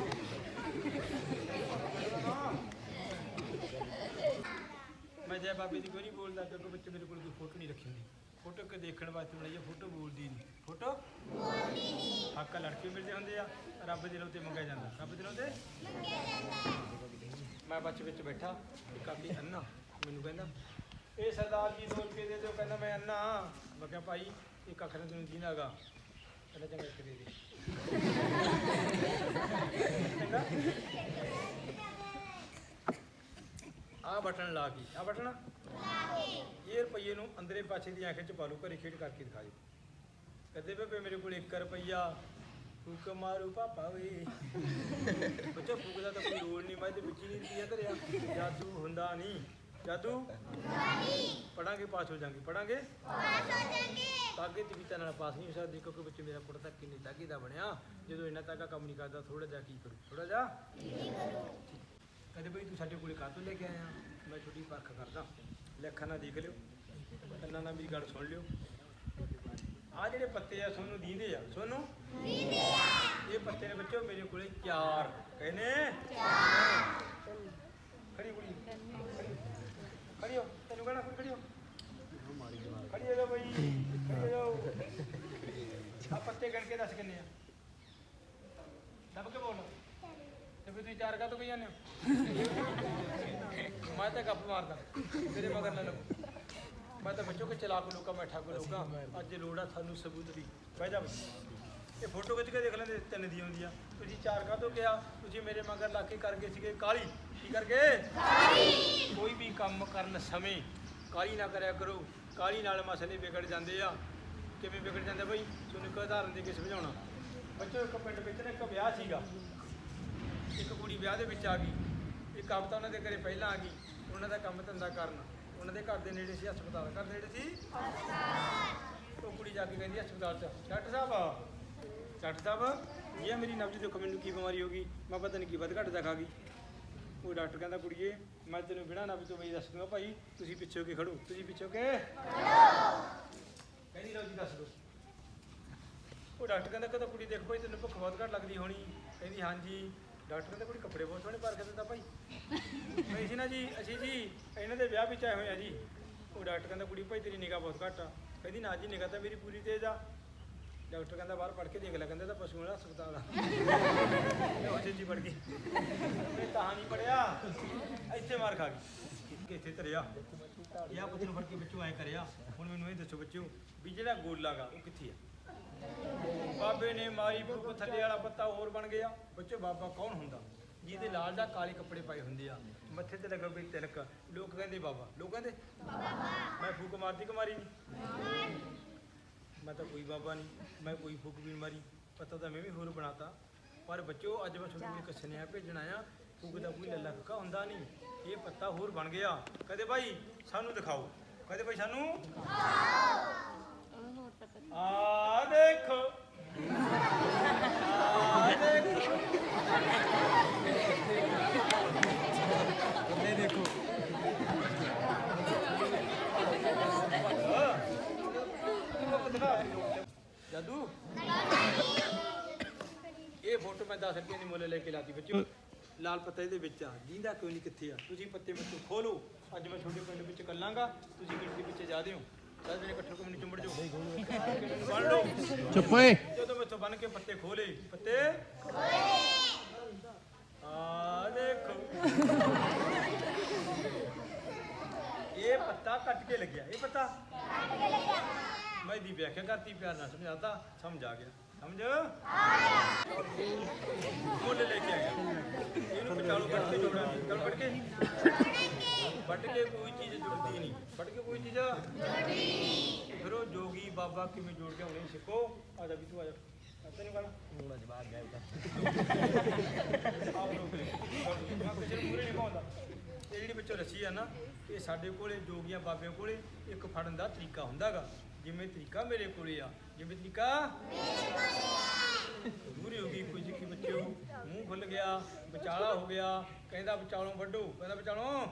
ਮੈਂ ਜੈ ਬਾਬੇ ਦੀ ਕੋਈ ਨਹੀਂ ਬੋਲਦਾ, ਕਿਉਂਕਿ ਬੱਚੇ ਮੇਰੇ ਕੋਲ ਕੋਈ ਫੋਟੋ ਨਹੀਂ ਰੱਖੀ ਹੁੰਦੀ। ਫੋਟੋ ਕਿ ਦੇਖਣ ਵਾਸਤੇ ਬਣਾਈ, ਫੋਟੋ ਬੋਲਦੀ ਨਹੀਂ, ਫੋਟੋ ਬੋਲਦੀ ਨਹੀਂ। ਹੱਕ ਲੜਕੇ ਮਿਲਦੇ ਹੁੰਦੇ ਆ, ਰੱਬ ਦੇ ਉੱਤੇ ਮੰਗਿਆ ਜਾਂਦਾ, ਰੱਬ ਦੇ ਉੱਤੇ। ਮੈਂ ਬੱਚ ਵਿੱਚ ਬੈਠਾ, ਇੱਕ ਆਦਮੀ ਅੰਨਾ ਮੈਨੂੰ ਕਹਿੰਦਾ ਇਹ ਸਰਦਾਰ ਜੀ 2 ਰੁਪਏ ਦੇ ਦਿਓ। ਕਹਿੰਦਾ ਮੈਂ ਅੰਨਾ। ਮੈਂ ਕਿਹਾ ਭਾਈ ਇੱਕ ਅੱਖ ਨਾਲ ਤੈਨੂੰ ਜੀਣਾ ਹੈਗਾ। ਕਹਿੰਦਾ ਚੰਗਾ ਇੱਕ ਦੇ ਦੇ। ਚੰਗਾ ਆਹ ਬਟਨ ਲਾ ਕੇ, ਆਹ ਬਟਨ ਇਹ ਰੁਪਈਏ ਨੂੰ ਅੰਦਰੇ ਪਾਸੇ ਦੀ ਅੱਖ 'ਚ ਪਾ ਲਓ, ਘਰੇ ਖੇਡ ਕਰਕੇ ਦਿਖਾ ਦਿਓ। ਕਹਿੰਦੇ ਬੇਬੇ ਮੇਰੇ ਕੋਲ 1 ਰੁਪਈਆ, ਫੂਕ ਮਾਰੂ ਪਾਪਾ ਵੇ। ਬੱਚਾ ਫੂਕ ਦਾ ਤਾਂ ਕੋਈ ਰੋਲ ਨਹੀਂ, ਮੈਂ ਤੇ ਵਿੱਚ ਹੀ ਨਹੀਂ ਰੁਪਈਆ ਧਰਿਆ। ਜਾਦੂ ਹੁੰਦਾ ਨਹੀਂ, ਜਾਦੂ ਪੜਾਂਗੇ ਪਾਸ ਹੋ ਜਾਵਾਂਗੇ, ਪੜਾਂਗੇ ਤਾਗੇ ਤੇ ਵੀ ਨਾਲ ਪਾਸ ਨਹੀਂ ਹੋ ਸਕਦੇ, ਕਿਉਂਕਿ ਬੱਚੇ ਮੇਰਾ ਕੁੜਾ ਤਾਂ ਕਿੰਨੇ ਤਾਗੇ ਦਾ ਬਣਿਆ। ਜਦੋਂ ਇੰਨਾ ਤਾਗਾ ਕੰਮ ਨਹੀਂ ਕਰਦਾ, ਥੋੜਾ ਜਿਹਾ ਕੀ ਕਰੂ, ਥੋੜਾ ਜਿਹਾ। ਕਹਿੰਦੇ ਬਈ ਤੂੰ ਸਾਡੇ ਕੋਲੇ ਕਾਹਤੋਂ ਲੈ ਕੇ ਆਇਆ? ਮੈਂ ਛੋਟੀ ਪਰਖ ਕਰਦਾ, ਲੈਖਾਂ ਨਾਲ ਦੇਖ ਲਿਓ, ਕੰਨਾਂ ਨਾਲ ਮੇਰੀ ਗੱਲ ਸੁਣ ਲਿਓ। ਆਹ ਜਿਹੜੇ ਪੱਤੇ ਆ ਤੁਹਾਨੂੰ ਦੀਂਦੇ ਆ, ਤੁਹਾਨੂੰ ਇਹ ਪੱਤੇ ਨੇ ਬੱਚੋ ਮੇਰੇ ਕੋਲੇ 4 ਕਹਿੰਦੇ। ਖੜੀ ਕੁੜੀ ਖੜੀ ਹੋ, ਤੈਨੂੰ ਕਹਿਣਾ ਕੁੜੀ ਖੜੀ ਹੋ, ਖੜੀ ਹੋ ਜਾ ਬਈ, ਖੜੀ ਹੋ ਜਾਓ। ਆਹ ਪੱਤੇ ਗਿਣ ਕੇ ਦੱਸ ਕਿੰਨੇ ਆ, ਦੱਬ ਕੇ ਬੋਲ। ਤੇ ਫਿਰ ਤੁਸੀਂ 4 ਕਾਹਤੋਂ ਕਹੀ ਜਾਂਦੇ ਹੋ? ਮੈਂ ਤਾਂ ਗੱਪ ਮਾਰਦਾ, ਮੇਰੇ ਮਗਰ ਨਾ ਲੱਗੋ। ਮੈਂ ਤਾਂ ਬੱਚੋ ਕਿ ਚਲਾਕ ਲੋਕਾਂ, ਮੈਂ ਠੱਗ ਲੋਕਾਂ। ਅੱਜ ਲੋੜ ਆ ਸਾਨੂੰ ਸਬੂਤ ਦੀ। ਬਹਿ ਜਾ ਇਹ ਫੋਟੋ ਖਿੱਚ ਕੇ ਦੇਖ ਲੈਂਦੇ, 3 ਦੀ ਹੁੰਦੀ ਆ। ਤੁਸੀਂ 4 ਕਾਹਤੋਂ ਕਿਹਾ? ਤੁਸੀਂ ਮੇਰੇ ਮਗਰ ਲਾ ਕੇ ਕਰ ਗਏ ਸੀਗੇ ਕਾਲੀ। ਕੀ ਕਰ ਗਏ? ਕੋਈ ਵੀ ਕੰਮ ਕਰਨ ਸਮੇਂ ਕਾਲੀ ਨਾ ਕਰਿਆ ਕਰੋ, ਕਾਲੀ ਨਾਲ ਮਸਲੇ ਵਿਗੜ ਜਾਂਦੇ ਆ। ਕਿਵੇਂ ਵਿਗੜ ਜਾਂਦੇ ਬਈ? ਤੁਹਾਨੂੰ ਇੱਕ ਉਦਾਹਰਨ ਦੇ ਕੇ ਸਮਝਾਉਣਾ। ਬੱਚੋ ਇੱਕ ਪਿੰਡ ਵਿੱਚ ਨਾ ਇੱਕ ਵਿਆਹ ਸੀਗਾ, ਇੱਕ ਕੁੜੀ ਵਿਆਹ ਦੇ ਵਿੱਚ ਆ ਗਈ, ਇੱਕ ਹਫ਼ਤਾ ਉਹਨਾਂ ਦੇ ਘਰੇ ਪਹਿਲਾਂ ਆ ਗਈ। ਉਹਨਾਂ ਦਾ ਕੰਮ ਧੰਦਾ ਕਰਨ, ਉਹਨਾਂ ਦੇ ਘਰ ਦੇ ਨੇੜੇ ਸੀ ਹਸਪਤਾਲ, ਘਰ ਨੇੜੇ ਸੀ। ਉਹ ਕੁੜੀ ਜਾ ਕੇ ਕਹਿੰਦੀ ਹਸਪਤਾਲ 'ਚ ਡਾਕਟਰ ਸਾਹਿਬ ਇਹ ਮੇਰੀ ਨਬਜ਼ ਦੇਖੋ, ਮੈਨੂੰ ਕੀ ਬਿਮਾਰੀ ਹੋ ਗਈ, ਮੈਂ ਪਤਾ ਨਹੀਂ ਕੀ ਵੱਧ ਘੱਟ ਦਾ ਖਾ ਗਈ। ਉਹ ਡਾਕਟਰ ਕਹਿੰਦਾ ਕੁੜੀਏ ਮੈਂ ਤੈਨੂੰ ਬਿਨਾਂ ਨਬਜ਼ ਤੋਂ ਬਈ ਦੱਸ ਦੂੰਗਾ ਭਾਈ, ਤੁਸੀਂ ਪਿੱਛੇ ਹੋ ਕੇ ਖੜੋ, ਤੁਸੀਂ ਪਿੱਛੇ ਹੋ ਕੇ ਕਹਿੰਦੀ ਲਓ ਜੀ ਦੱਸ ਦਿਓ। ਉਹ ਡਾਕਟਰ ਕਹਿੰਦਾ ਕਹਿੰਦਾ ਕੁੜੀ ਦੇਖ ਭਾਈ ਤੈਨੂੰ ਭੁੱਖ ਬਹੁਤ ਘੱਟ ਲੱਗਦੀ ਹੋਣੀ। ਕਹਿੰਦੀ ਹਾਂਜੀ। ਡਾਕਟਰ ਕਹਿੰਦਾ ਕੁੜੀ ਕੱਪੜੇ ਬਹੁਤ ਸੋਹਣੇ ਪਾ ਕੇ ਦਿੰਦਾ ਭਾਈ। ਮੈਂ ਸੀ ਨਾ ਜੀ ਅਸੀਂ ਜੀ ਇਹਨਾਂ ਦੇ ਵਿਆਹ ਵਿੱਚ ਆਏ ਹੋਏ ਆ ਜੀ। ਉਹ ਡਾਕਟਰ ਕਹਿੰਦਾ ਕੁੜੀ ਭਾਈ ਤੇਰੀ ਨਿਗਾਹ ਬਹੁਤ ਘੱਟ ਆ। ਕਹਿੰਦੀ ਨਾ ਜੀ ਨਿਗਾਹ ਤਾਂ ਮੇਰੀ ਪੂਰੀ ਤੇਜ਼ ਆ। ਡਾਕਟਰ ਕਹਿੰਦਾ ਬਾਹਰ ਪੜ੍ਹ ਕੇ ਦੇਖ ਲੈ, ਕਹਿੰਦਾ ਤਾਂ ਪਸ਼ੂਆਂ ਵਾਲਾ ਹਸਪਤਾਲ ਆ। ਉਹ ਜੀ ਪੜ੍ਹ ਗਈ, ਮੈਂ ਤਾਂ ਨਹੀਂ ਪੜ੍ਹਿਆ, ਇੱਥੇ ਮਾਰ ਖਾ ਗਈ। ਇੱਥੇ ਧਰਿਆ ਇਹ ਆ ਪੁੱਤ ਨੂੰ ਫੜ ਕੇ ਵਿੱਚੋਂ ਐ ਕਰਿਆ। ਹੁਣ ਮੈਨੂੰ ਇਹ ਦੱਸੋ ਬੱਚਿਓ ਵੀ ਜਿਹੜਾ ਗੋਲਾ ਗਾ ਉਹ ਕਿੱਥੇ ਆ? ਬਾਬੇ ਨੇ ਮਾਰੀ ਫੂਕ, ਥੱਲੇ ਵਾਲਾ ਪੱਤਾ ਹੋਰ ਬਣ ਗਿਆ। ਬੱਚੋ ਬਾਬਾ ਕੌਣ ਹੁੰਦਾ? ਜਿਹਦੇ ਲਾਲ ਜਾਂ ਕਾਲੇ ਕੱਪੜੇ ਪਾਏ ਹੁੰਦੇ ਆ, ਮੱਥੇ ਤੇ ਲੱਗਾ ਵੀ ਤਿਲਕ, ਲੋਕ ਕਹਿੰਦੇ ਬਾਬਾ, ਲੋਕ ਕਹਿੰਦੇ ਮੈਂ ਫੂਕ ਮਾਰਦੀ ਕਿ ਮਾਰੀ ਨਹੀਂ? ਮੈਂ ਤਾਂ ਕੋਈ ਬਾਬਾ ਨਹੀਂ, ਮੈਂ ਕੋਈ ਫੂਕ ਵੀ ਨਹੀਂ ਮਾਰੀ, ਪਤਾ ਤਾਂ ਮੈਂ ਵੀ ਹੋਰ ਬਣਾਤਾ। ਪਰ ਬੱਚੋ ਅੱਜ ਮੈਂ ਤੁਹਾਨੂੰ ਇੱਕ ਸੁਨੇਹਾ ਭੇਜਣਾ ਆ, ਫੂਕ ਦਾ ਕੋਈ ਲੱਲਾ ਫੁੱਕਾ ਹੁੰਦਾ ਨਹੀਂ, ਇਹ ਪੱਤਾ ਹੋਰ ਬਣ ਗਿਆ। ਕਦੇ ਭਾਈ ਸਾਨੂੰ ਦਿਖਾਓ, ਕਦੇ ਭਾਈ ਸਾਨੂੰ ਆ ਦੇਖੋ, ਆ ਦੇਖੋ, ਇਹ ਦੇਖੋ ਜਾਦੂ। ਇਹ ਫੋਟੋ ਮੈਂ 10 ਰੁਪਏ ਦੀ ਮੁੱਲ ਲੈ ਕੇ ਲਾਤੀ ਬੱਚਿਓ। ਲਾਲ ਪੱਤਾ ਇਹਦੇ ਵਿੱਚ ਆ, ਦੀਂਦਾ ਕਿਉਂ ਨਹੀਂ ਕਿੱਥੇ ਆ? ਤੁਸੀਂ ਪੱਤੇ ਵਿੱਚੋਂ ਖੋਲੋ। ਅੱਜ ਮੈਂ ਛੋਟੇ ਪਿੰਡ ਵਿੱਚ ਕੱਲਾਂਗਾ, ਤੁਸੀਂ ਗਿਣਤੀ ਪਿੱਛੇ ਜਾ ਦਿਓ। ਸਾਰੇ ਜਣੇ ਇਕੱਠੇ ਕੋਲ ਚੁੰਬੜ ਜਾਓ, ਬਣ ਲਓ ਚੁੱਪ ਓਏ। ਜਦੋਂ ਮੈਥੋਂ ਬਣ ਕੇ ਪੱਤੇ ਖੋਲੇ, ਪੱਤੇ ਆ ਦੇਖੋ, ਇਹ ਪੱਤਾ ਕੱਟ ਕੇ ਲੱਗਿਆ। ਇਹ ਪੱਤਾ ਮੈਂ ਦੀ ਵਿਆਖਿਆ ਕਰਤੀ, ਪਿਆਰ ਨਾਲ ਸਮਝਾਤਾ, ਸਮਝ ਆ ਗਿਆ। ਸਮਝ ਮੁੱਲ ਲੈ ਕੇ ਆਇਆ। ਇਹਨੂੰ ਬਚਾਲੋ, ਵੱਟ ਕੇ ਜੋੜਾਂ ਨਹੀਂ, ਕੱਲ ਵੱਟ ਕੇ ਕੋਈ ਚੀਜ਼ ਜੁੜਦੀ ਨਹੀਂ, ਵੱਟ ਕੇ ਕੋਈ ਚੀਜ਼ ਫਿਰ ਉਹ ਜੋਗੀ ਬਾਬਾ ਕਿਵੇਂ ਜੋੜ ਕੇ ਆਉਣੇ ਸਿੱਖੋ। ਆ ਜਾ ਵੀ ਤੂੰ ਆ ਜਾ, ਤੈਨੂੰ ਕਹਿਣਾ ਮੂੜਾ ਜਵਾਬ ਗਿਆ ਆਪ ਲੋਕ ਕਿਸੇ ਨੂੰ ਮੂਰੇ ਨਹੀਂ ਪਾਉਂਦਾ। ਇਹ ਜਿਹੜੀ ਵਿੱਚੋਂ ਰੱਸੀ ਆ ਨਾ, ਇਹ ਸਾਡੇ ਕੋਲੇ ਜੋਗੀਆਂ ਬਾਬਿਆਂ ਕੋਲੇ ਇੱਕ ਫੜਨ ਦਾ ਤਰੀਕਾ ਹੁੰਦਾ ਗਾ। ਜਿਵੇਂ ਤਰੀਕਾ ਮੇਰੇ ਕੋਲੇ ਆ, ਜਿਵੇਂ ਤਰੀਕਾ ਮੂਰੇ ਹੋ ਗਈ ਕੋਈ ਜਿੱਕੀ ਬੱਚਿਓ, ਮੂੰਹ ਖੁੱਲ ਗਿਆ, ਵਿਚਾਲਾ ਹੋ ਗਿਆ, ਕਹਿੰਦਾ ਵਿਚਾਲੋਂ ਵੱਢੋ, ਕਹਿੰਦਾ ਵਿਚਾਲੋਂ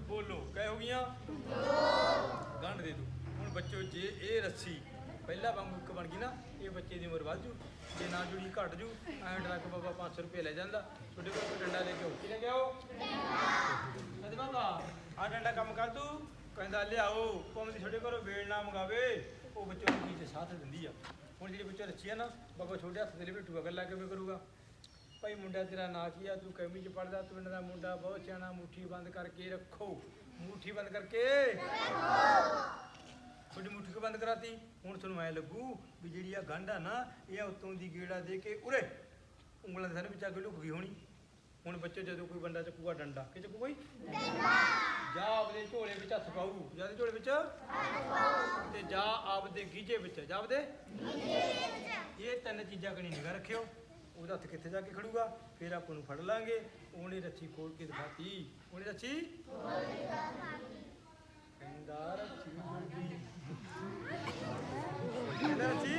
ਬੋਲੋ, ਕਹਿ ਹੋ ਗਈਆਂ ਗੰਢ ਦੇ ਦੋ। ਹੁਣ ਬੱਚੋ ਜੇ ਇਹ ਰੱਸੀ ਪਹਿਲਾਂ ਵਾਂਗੂ ਇੱਕ ਬਣ ਗਈ ਨਾ, ਇਹ ਬੱਚੇ ਦੀ ਉਮਰ ਵੱਧ ਜੂ, ਜੇ ਨਾ ਜੁੜੀ ਘਟ ਜੂ। ਐਂ ਡਰੱਕ ਬਾਬਾ 500 ਰੁਪਏ ਲੈ ਜਾਂਦਾ। ਤੁਹਾਡੇ ਕੋਲ ਕੋਈ ਡੰਡਾ ਲੈ ਕੇ ਆਓ, ਕੀ ਲੈ ਕੇ ਆਓ? ਕਹਿੰਦੇ ਬਾਬਾ ਆਹ ਡੰਡਾ ਕੰਮ ਕਰ ਦੂ, ਕਹਿੰਦਾ ਲਿਆਓ। ਭਾਵੇਂ ਤੁਹਾਡੇ ਘਰੋਂ ਵੇਲ ਨਾ ਮੰਗਾਵੇ, ਉਹ ਬੱਚੋਂ ਨੂੰ ਚੀਜ਼ ਸਾਥ ਦਿੰਦੀ ਆ। ਹੁਣ ਜਿਹੜੀ ਬੱਚਾ ਰੱਸੀ ਆ ਨਾ, ਬਾਬਾ ਛੋਟੇ ਹੱਥ ਦੇ ਲਈ ਬੈਠੂਗਾ, ਗੱਲਾਂ ਕਿਵੇਂ ਕਰੂਗਾ? ਭਾਈ ਮੁੰਡਾ ਤੇਰਾ ਨਾਂ ਕੀ ਆ? ਤੂੰ ਕੈਮੀ 'ਚ ਪੜ੍ਹਦਾ? ਪਿੰਡ ਦਾ ਮੁੰਡਾ ਬਹੁਤ ਸਿਆਣਾ, ਮੁੱਠੀ ਬੰਦ ਕਰਕੇ ਰੱਖੋ, ਮੁੱਠੀ ਬੰਦ ਕਰਕੇ ਤੁਹਾਡੀ ਮੁੱਠੀ ਕੋ ਬੰਦ ਕਰਾਤੀ। ਹੁਣ ਤੁਹਾਨੂੰ ਐਂ ਲੱਗੂ ਵੀ ਜਿਹੜੀ ਆ ਗੰਢ ਆ ਨਾ, ਇਹ ਉੱਤੋਂ ਦੀ ਗੇੜਾ ਦੇ ਕੇ ਉਰੇ ਉਂਗਲਾਂ ਦੇ ਸਾਰੇ ਵਿੱਚ ਆ ਕੇ ਲੁਕ ਗਈ ਹੋਣੀ। ਹੁਣ ਬੱਚੇ ਜਦੋਂ ਕੋਈ ਬੰਦਾ ਚੱਕੂਗਾ ਡੰਡਾ, ਕਿ ਚੱਕੂ ਕੋਈ ਜਾਂ ਆਪਦੇ ਝੋਲੇ ਵਿੱਚ ਹੱਥ ਪਾਊ, ਜਾਂ ਦੇ ਝੋਲੇ ਵਿੱਚ ਤੇ ਜਾਂ ਆਪਦੇ ਗੀਝੇ ਵਿੱਚ, ਜਾਂ ਆਪਦੇ ਇਹ ਤਿੰਨ ਚੀਜ਼ਾਂ ਕਣੀ ਨਿਗਾਹ ਰੱਖਿਓ। ਉਹਦਾ ਹੱਥ ਕਿੱਥੇ ਜਾ ਕੇ ਖੜੂਗਾ, ਫਿਰ ਆਪਾਂ ਨੂੰ ਫੜ ਲਾਂਗੇ। ਉਹਨੇ ਰੱਸੀ ਖੋਲ ਕੇ ਦਿਖਾਤੀ, ਉਹਨੇ ਰੱਸੀ ਕਹਿੰਦਾ ਰੱਸੀ ਜੁੜਦੀ, ਕਹਿੰਦਾ ਰੱਸੀ।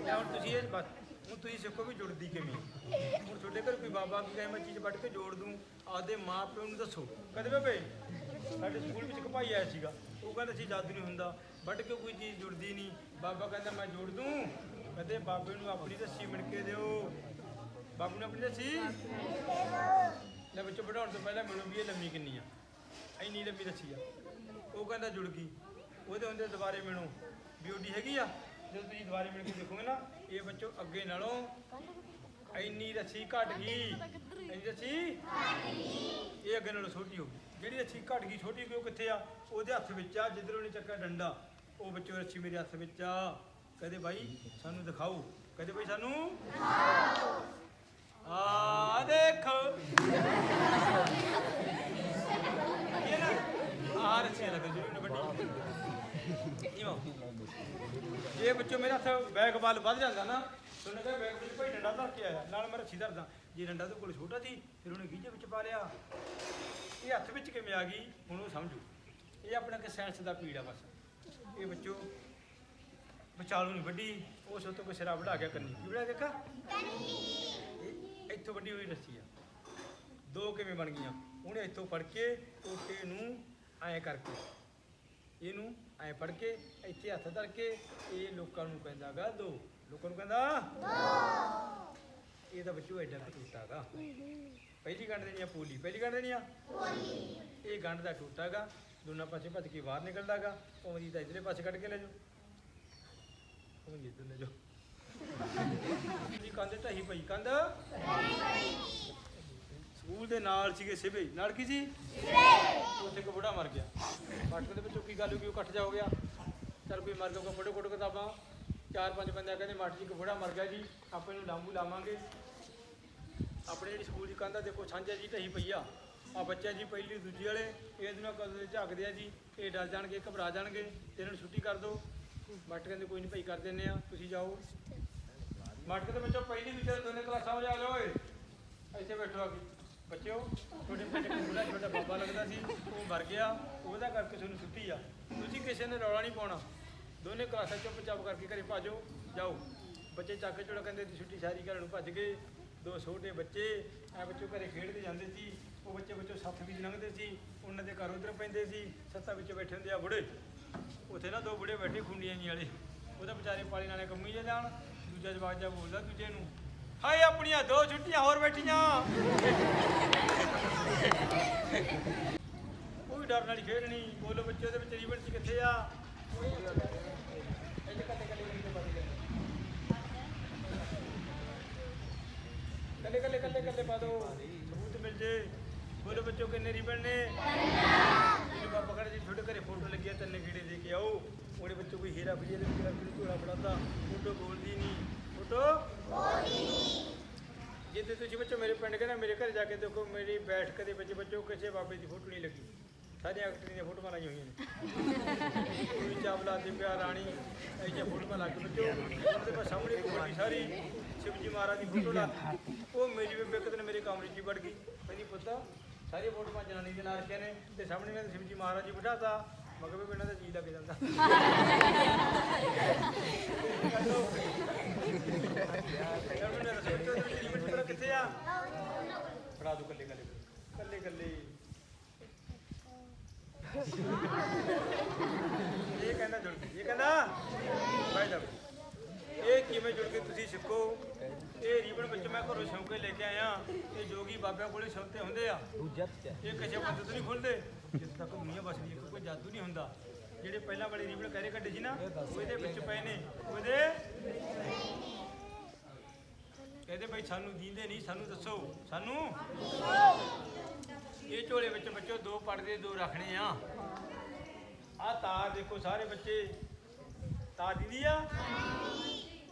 ਹੁਣ ਤੁਸੀਂ ਇਹ ਬਸ ਹੁਣ ਤੁਸੀਂ ਸਿੱਖੋ ਵੀ ਜੁੜਦੀ ਕਿਵੇਂ। ਹੁਣ ਤੁਹਾਡੇ ਘਰ ਕੋਈ ਬਾਬਾ ਕੀ ਕਹੇ ਮੈਂ ਚੀਜ਼ ਵੱਢ ਕੇ ਜੋੜ ਦੂੰ, ਆਪਦੇ ਮਾਂ ਪਿਓ ਨੂੰ ਦੱਸੋ। ਕਦੇ ਬਾਬੇ ਸਾਡੇ ਸਕੂਲ ਵਿੱਚ ਇੱਕ ਭਾਈ ਆਇਆ ਸੀਗਾ, ਉਹ ਕਹਿੰਦਾ ਸੀ ਜਾਦੂ ਨਹੀਂ ਹੁੰਦਾ, ਵੱਢ ਕੇ ਕੋਈ ਚੀਜ਼ ਜੁੜਦੀ ਨਹੀਂ। ਬਾਬਾ ਕਹਿੰਦਾ ਮੈਂ ਜੋੜ ਦੂੰ। ਕਦੇ ਬਾਬੇ ਨੂੰ ਆਪਣੀ ਰੱਸੀ ਮਿਣ ਕੇ ਦਿਓ, ਬਾਬੂ ਨੂੰ ਆਪਣੀ ਰੱਸੀ ਲੈ ਬੱਚੋ ਵਧਾਉਣ ਤੋਂ ਪਹਿਲਾਂ ਮਿਲੋ ਵੀ ਇਹ ਲੰਮੀ ਕਿੰਨੀ ਆ, ਇੰਨੀ ਲੰਮੀ ਰੱਸੀ ਆ। ਉਹ ਕਹਿੰਦਾ ਜੁੜ ਗਈ। ਉਹਦੇ ਹੁੰਦੇ ਦੁਬਾਰੇ ਮਿਣੋ ਵੀ ਓਡੀ ਹੈਗੀ ਆ। ਜਦੋਂ ਤੁਸੀਂ ਦੁਬਾਰੇ ਮਿਲ ਕੇ ਦੇਖੋਗੇ ਨਾ, ਇਹ ਬੱਚੋ ਅੱਗੇ ਨਾਲੋਂ ਇੰਨੀ ਰੱਸੀ ਘਟ ਗਈ, ਇੰਨੀ ਰੱਸੀ ਇਹ ਅੱਗੇ ਨਾਲੋਂ ਛੋਟੀ ਹੋ ਗਈ। ਜਿਹੜੀ ਰੱਸੀ ਘਟ ਗਈ, ਛੋਟੀ ਗਈ, ਉਹ ਕਿੱਥੇ ਆ? ਉਹਦੇ ਹੱਥ ਵਿੱਚ ਆ, ਜਿੱਧਰੋਂ ਨੇ ਚੱਕਿਆ ਡੰਡਾ, ਉਹ ਬੱਚੋ ਰੱਸੀ ਮੇਰੇ ਹੱਥ ਵਿੱਚ ਆ। ਕਹਦੇ ਭਾਈ ਸਾਨੂੰ ਦਿਖਾਓ, ਕਹਦੇ ਭਾਈ ਸਾਨੂੰ ਆ ਦੇਖੋ, ਇਹ ਨਾ ਆ ਰੱਸੀ ਲੱਗ ਜੂ ਵੱਡੀ। ਜੇ ਬੱਚੋ ਮੇਰਾ ਹੱਥ ਬੈਗ ਵੱਲ ਵੱਧ ਜਾਂਦਾ ਨਾ, ਤੁਹਾਨੂੰ ਕਹਿੰਦਾ ਬੈਗ ਵਿੱਚ ਭਾਈ ਡੰਡਾ ਧਰ ਕੇ ਆਇਆ, ਨਾਲ ਮੈਂ ਰੱਸੀ ਧਰਦਾ। ਜੇ ਡੰਡਾ ਤੋਂ ਕੋਲ ਛੋਟਾ ਸੀ, ਫਿਰ ਉਹਨੇ ਗੀਝੇ ਵਿੱਚ ਪਾ ਲਿਆ। ਇਹ ਹੱਥ ਵਿੱਚ ਕਿਵੇਂ ਆ ਗਈ, ਹੁਣ ਉਹ ਸਮਝੋ। ਇਹ ਆਪਣਾ ਕਿ ਸਾਇੰਸ ਦਾ ਪੀੜ ਆ ਬਸ। ਇਹ ਬੱਚੋ ਵਿਚਾਲੂ ਨਹੀਂ ਵੱਡੀ, ਉਸ ਤੋਂ ਕੋਈ ਸਿਰਾ ਵੜਾ ਗਿਆ ਕੰਨੀ, ਕੀ ਵੜਾ ਦੇਖਾ ਇੱਥੋਂ ਵੱਡੀ ਹੋਈ ਰੱਸੀ ਆ। ਦੋ ਕਿਵੇਂ ਬਣ ਗਈਆਂ? ਉਹਨੇ ਇੱਥੋਂ ਫੜ ਕੇ ਟੋਟੇ ਨੂੰ ਐਂ ਕਰਕੇ, ਇਹਨੂੰ ਐਂ ਫੜ ਕੇ ਇੱਥੇ ਹੱਥ ਧਰ ਕੇ, ਇਹ ਲੋਕਾਂ ਨੂੰ ਕਹਿੰਦਾ ਗਾ ਦੋ, ਲੋਕਾਂ ਨੂੰ ਕਹਿੰਦਾ ਇਹ ਤਾਂ ਬੱਚੋ ਐਡਾ ਟੂਟਾ ਗਾ। ਪਹਿਲੀ ਗੰਢ ਦੇਣੀ ਆ ਪੋਲੀ, ਪਹਿਲੀ ਗੰਢ ਦੇਣੀ ਆ ਪੋਲੀ। ਇਹ ਗੰਢ ਦਾ ਟੂਟਾ ਗਾ, ਦੋਨਾਂ ਪਾਸੇ ਭੱਜ ਕੇ ਬਾਹਰ ਨਿਕਲਦਾ ਗਾ। ਉਹ ਜੀ ਤਾਂ ਇਧਰਲੇ ਪਾਸੇ ਕੱਢ ਕੇ ਲੈ ਜਾਓ, ਉਹ ਜੀ ਇੱਧਰ ਲੈ ਜਾਓ। ਜੀ ਕੰਧ ਢਹੀ ਪਈ ਕੰਧ ਸਕੂਲ ਦੇ ਨਾਲ ਸੀਗੇ ਸਿਵੇ ਨਾਲ ਕੀ ਸੀ ਉੱਥੇ ਇੱਕ ਬੁੜਾ ਮਰ ਗਿਆ ਫਾਟਕ ਦੇ ਵਿੱਚੋਂ ਕੀ ਗੱਲ ਹੋ ਗਈ ਉਹ ਇਕੱਠ ਜਾ ਹੋ ਗਿਆ ਚੱਲ ਕੋਈ ਮਰ ਜਾਊਗਾ ਫੋਟੋ ਫੋਟੋ ਕਿਤਾਬਾਂ 4-5 ਬੰਦੇ ਕਹਿੰਦੇ ਮਾਸਟਰ ਜੀ ਇੱਕ ਬੁੜਾ ਮਰ ਗਿਆ ਜੀ ਆਪਾਂ ਇਹਨੂੰ ਲਾਂਬੂ ਲਾਵਾਂਗੇ ਆਪਣੇ ਜਿਹੜੀ ਸਕੂਲ ਦੀ ਕੰਧ ਆ ਦੇਖੋ ਸਾਂਝਾ ਜੀ ਢਹੀ ਪਈ ਆ ਬੱਚਾ ਜੀ ਪਹਿਲੀ ਦੂਜੀ ਵਾਲੇ ਇਹਦੇ ਨਾਲ ਕਦੇ ਝਾਕਦੇ ਆ ਜੀ ਇਹ ਡਰ ਜਾਣਗੇ ਘਬਰਾ ਜਾਣਗੇ ਤੇ ਇਹਨਾਂ ਨੂੰ ਛੁੱਟੀ ਕਰ ਦਿਓ ਮਾਸਟਰ ਕਹਿੰਦੇ ਕੋਈ ਨਹੀਂ ਭਾਈ ਕਰ ਦਿੰਦੇ ਆ ਤੁਸੀਂ ਜਾਓ ਮਾਸਟਰ ਦੇ ਬੱਚੋ ਪਹਿਲੀ ਦੂਜੀ ਵਾਲੇ ਦੋਨੇ ਕਲਾਸਾਂ ਹੋ ਜਾ ਲਓ ਓਏ ਇੱਥੇ ਬੈਠੋ ਆ ਕੇ ਬੱਚਿਓ ਤੁਹਾਡੇ ਪਿੰਡ ਇੱਕ ਬੁੜਾ ਛੋਟਾ ਬਾਬਾ ਲੱਗਦਾ ਸੀ ਉਹ ਮਰ ਗਿਆ ਉਹਦਾ ਕਰਕੇ ਤੁਹਾਨੂੰ ਛੁੱਟੀ ਆ ਤੁਸੀਂ ਕਿਸੇ ਨੇ ਰੌਲਾ ਨਹੀਂ ਪਾਉਣਾ ਦੋਨੇ ਕਲਾਸਾਂ ਚੁੱਪ ਚਾਪ ਕਰਕੇ ਘਰੇ ਭਾਜੋ ਜਾਓ ਬੱਚੇ ਚੱਕ ਚੋੜਾ ਕਹਿੰਦੇ ਛੁੱਟੀ ਸਾਰੀ ਘਰ ਨੂੰ ਭੱਜ ਗਏ ਦੋ ਛੋਟੇ ਬੱਚੇ ਐ ਬੱਚੋਂ ਘਰੇ ਖੇਡਦੇ ਜਾਂਦੇ ਸੀ ਉਹ ਬੱਚੇ ਵਿੱਚੋਂ ਸੱਤ ਵੀ ਲੰਘਦੇ ਸੀ ਉਹਨਾਂ ਦੇ ਘਰ ਉੱਧਰ ਪੈਂਦੇ ਸੀ ਸੱਤਾਂ ਵਿੱਚ ਬੈਠੇ ਹੁੰਦੇ ਆ ਬੁੜੇ ਉੱਥੇ ਨਾ ਦੋ ਬੁੜੇ ਬੈਠੇ ਖੁੰਡੀਆਂ ਜੀ ਵਾਲੇ ਉਹਦਾ ਵਿਚਾਰੇ ਪਾਲੀ ਨਾਲੇ ਕੰਮੀ ਜੇ ਜਾਣ ਦੂਜਾ ਜਵਾਕ ਜਾ ਬੋਲਦਾ ਦੂਜੇ ਨੂੰ ਹਾਏ ਆਪਣੀਆਂ ਦੋ ਛੁੱਟੀਆਂ ਹੋਰ ਬੈਠੀਆਂ ਕੋਈ ਡਰ ਨਾਲ ਖੇਡਣੀ ਬੋਲੋ ਬੱਚੇ ਉਹਦੇ ਵਿੱਚ ਰੀਬਨ ਸੀ ਕਿੱਥੇ ਆ ਕੱਲੇ ਕੱਲੇ ਕੱਲੇ ਕੱਲੇ ਪਾ ਦੋ ਸਬੂਤ ਮਿਲ ਜੇ ਬੋਲੋ ਬੱਚੋ ਕਿੰਨੇ ਰੀਬਨ ਨੇ ਇਹਨੂੰ ਬਾਬਾ ਕਹਿੰਦਾ ਜੀ ਤੁਹਾਡੇ ਘਰੇ ਫੋਟੋ ਲੱਗੀ ਆ ਤਿੰਨ ਗੀੜੇ ਦੇ ਕੇ ਆਓ ਉਹਦੇ ਬੱਚੋਂ ਕੋਈ ਹੀਰਾ ਫਰੀਏ ਦੇ ਝੋਲਾ ਫੜਾਤਾ ਫੋਟੋ ਬੋਲਦੀ ਨਹੀਂ ਫੋਟੋ ਜਿੱਦੇ ਤੁਸੀਂ ਬੱਚੋ ਮੇਰੇ ਪਿੰਡ ਗਏ ਨਾ ਮੇਰੇ ਘਰ ਜਾ ਕੇ ਦੇਖੋ ਮੇਰੀ ਬੈਠਕ ਦੇ ਵਿੱਚ ਬੱਚੋ ਕਿਸੇ ਬਾਬੇ ਦੀ ਫੋਟੋ ਨਹੀਂ ਲੱਗੀ ਸਾਰੀਆਂ ਐਕਟਰੀ ਦੀਆਂ ਫੋਟੋਆਂ ਲਾਈਆਂ ਹੋਈਆਂ ਨੇ ਕੋਈ ਚਾਵਲਾ ਦਿਵਿਆ ਰਾਣੀ ਇਹ ਜਿਹੀਆਂ ਫੋਟੋਆਂ ਲੱਗ ਬੱਚੋ ਉਹਦੇ ਕੋਲ ਸਾਹਮਣੇ ਇੱਕ ਵੱਡੀ ਸਾਰੀ ਸ਼ਿਵਜੀ ਮਹਾਰਾਜ ਦੀ ਫੋਟੋ ਲਾ ਉਹ ਮੇਰੀ ਬੇਬੇ ਇੱਕ ਦਿਨ ਮੇਰੇ ਕਮਰੇ 'ਚ ਹੀ ਵੜ ਗਈ ਕਹਿੰਦੀ ਪੁੱਤ ਸਾਰੀਆਂ ਫੋਟੋਆਂ ਜਨਾਨੀ ਦੇ ਨਾਲ ਰੱਖੀਆਂ ਨੇ ਤੇ ਸਾਹਮਣੇ ਮੈਂ ਸ਼ਿਵਜੀ ਮਹਾਰਾਜ ਜੀ ਬਿਠਾਤਾ ਮਗਰ ਵੀ ਇਹਨਾਂ ਦਾ ਜੀ ਲੱਗ ਜਾਂਦਾ ਕਿੱਥੇ ਆ ਫੜਾ ਦੋ ਕੱਲੇ ਕੱਲੇ ਕੱਲੇ ਕੱਲੇ ਇਹ ਕਹਿੰਦਾ ਜੁੜ ਕੇ ਇਹ ਕਹਿੰਦਾ ਬਾਈ ਦਾ ਇਹ ਕਿਵੇਂ ਜੁੜ ਕੇ ਤੁਸੀਂ ਸਿੱਖੋ ਇਹ ਰੀਬਨ ਵਿੱਚ ਮੈਂ ਘਰੋਂ ਸ਼ੌਂਕੇ ਲੈ ਕੇ ਆਇਆ ਇਹ ਜੋਗੀ ਬਾਬਿਆਂ ਕੋਲੇ ਸ਼ੌਂਤੇ ਹੁੰਦੇ ਆ ਇਹ ਕਿਸੇ ਬੰਦੇ ਤੋਂ ਨਹੀਂ ਖੁੱਲਦੇ ਜਿੱਥੇ ਤੱਕ ਦੁਨੀਆ ਵਸਦੀ ਹੈ ਕੋਈ ਜਾਦੂ ਨਹੀਂ ਹੁੰਦਾ ਜਿਹੜੇ ਪਹਿਲਾਂ ਵਾਲੇ ਰੀਬਨ ਕਹਿਰੇ ਕੱਢੇ ਸੀ ਨਾ ਉਹ ਇਹਦੇ ਵਿੱਚ ਪਏ ਨੇ ਉਹਦੇ ਕਹਿੰਦੇ ਭਾਈ ਸਾਨੂੰ ਦੀਂਦੇ ਨਹੀਂ ਸਾਨੂੰ ਦੱਸੋ ਸਾਨੂੰ ਇਹ ਝੋਲੇ ਵਿੱਚ ਬੱਚੋ ਦੋ ਪੜਦੇ ਦੋ ਰੱਖਣੇ ਆ ਆਹ ਤਾਰ ਦੇਖੋ ਸਾਰੇ ਬੱਚੇ ਤਾਰ ਦਿੰਦੀ ਆ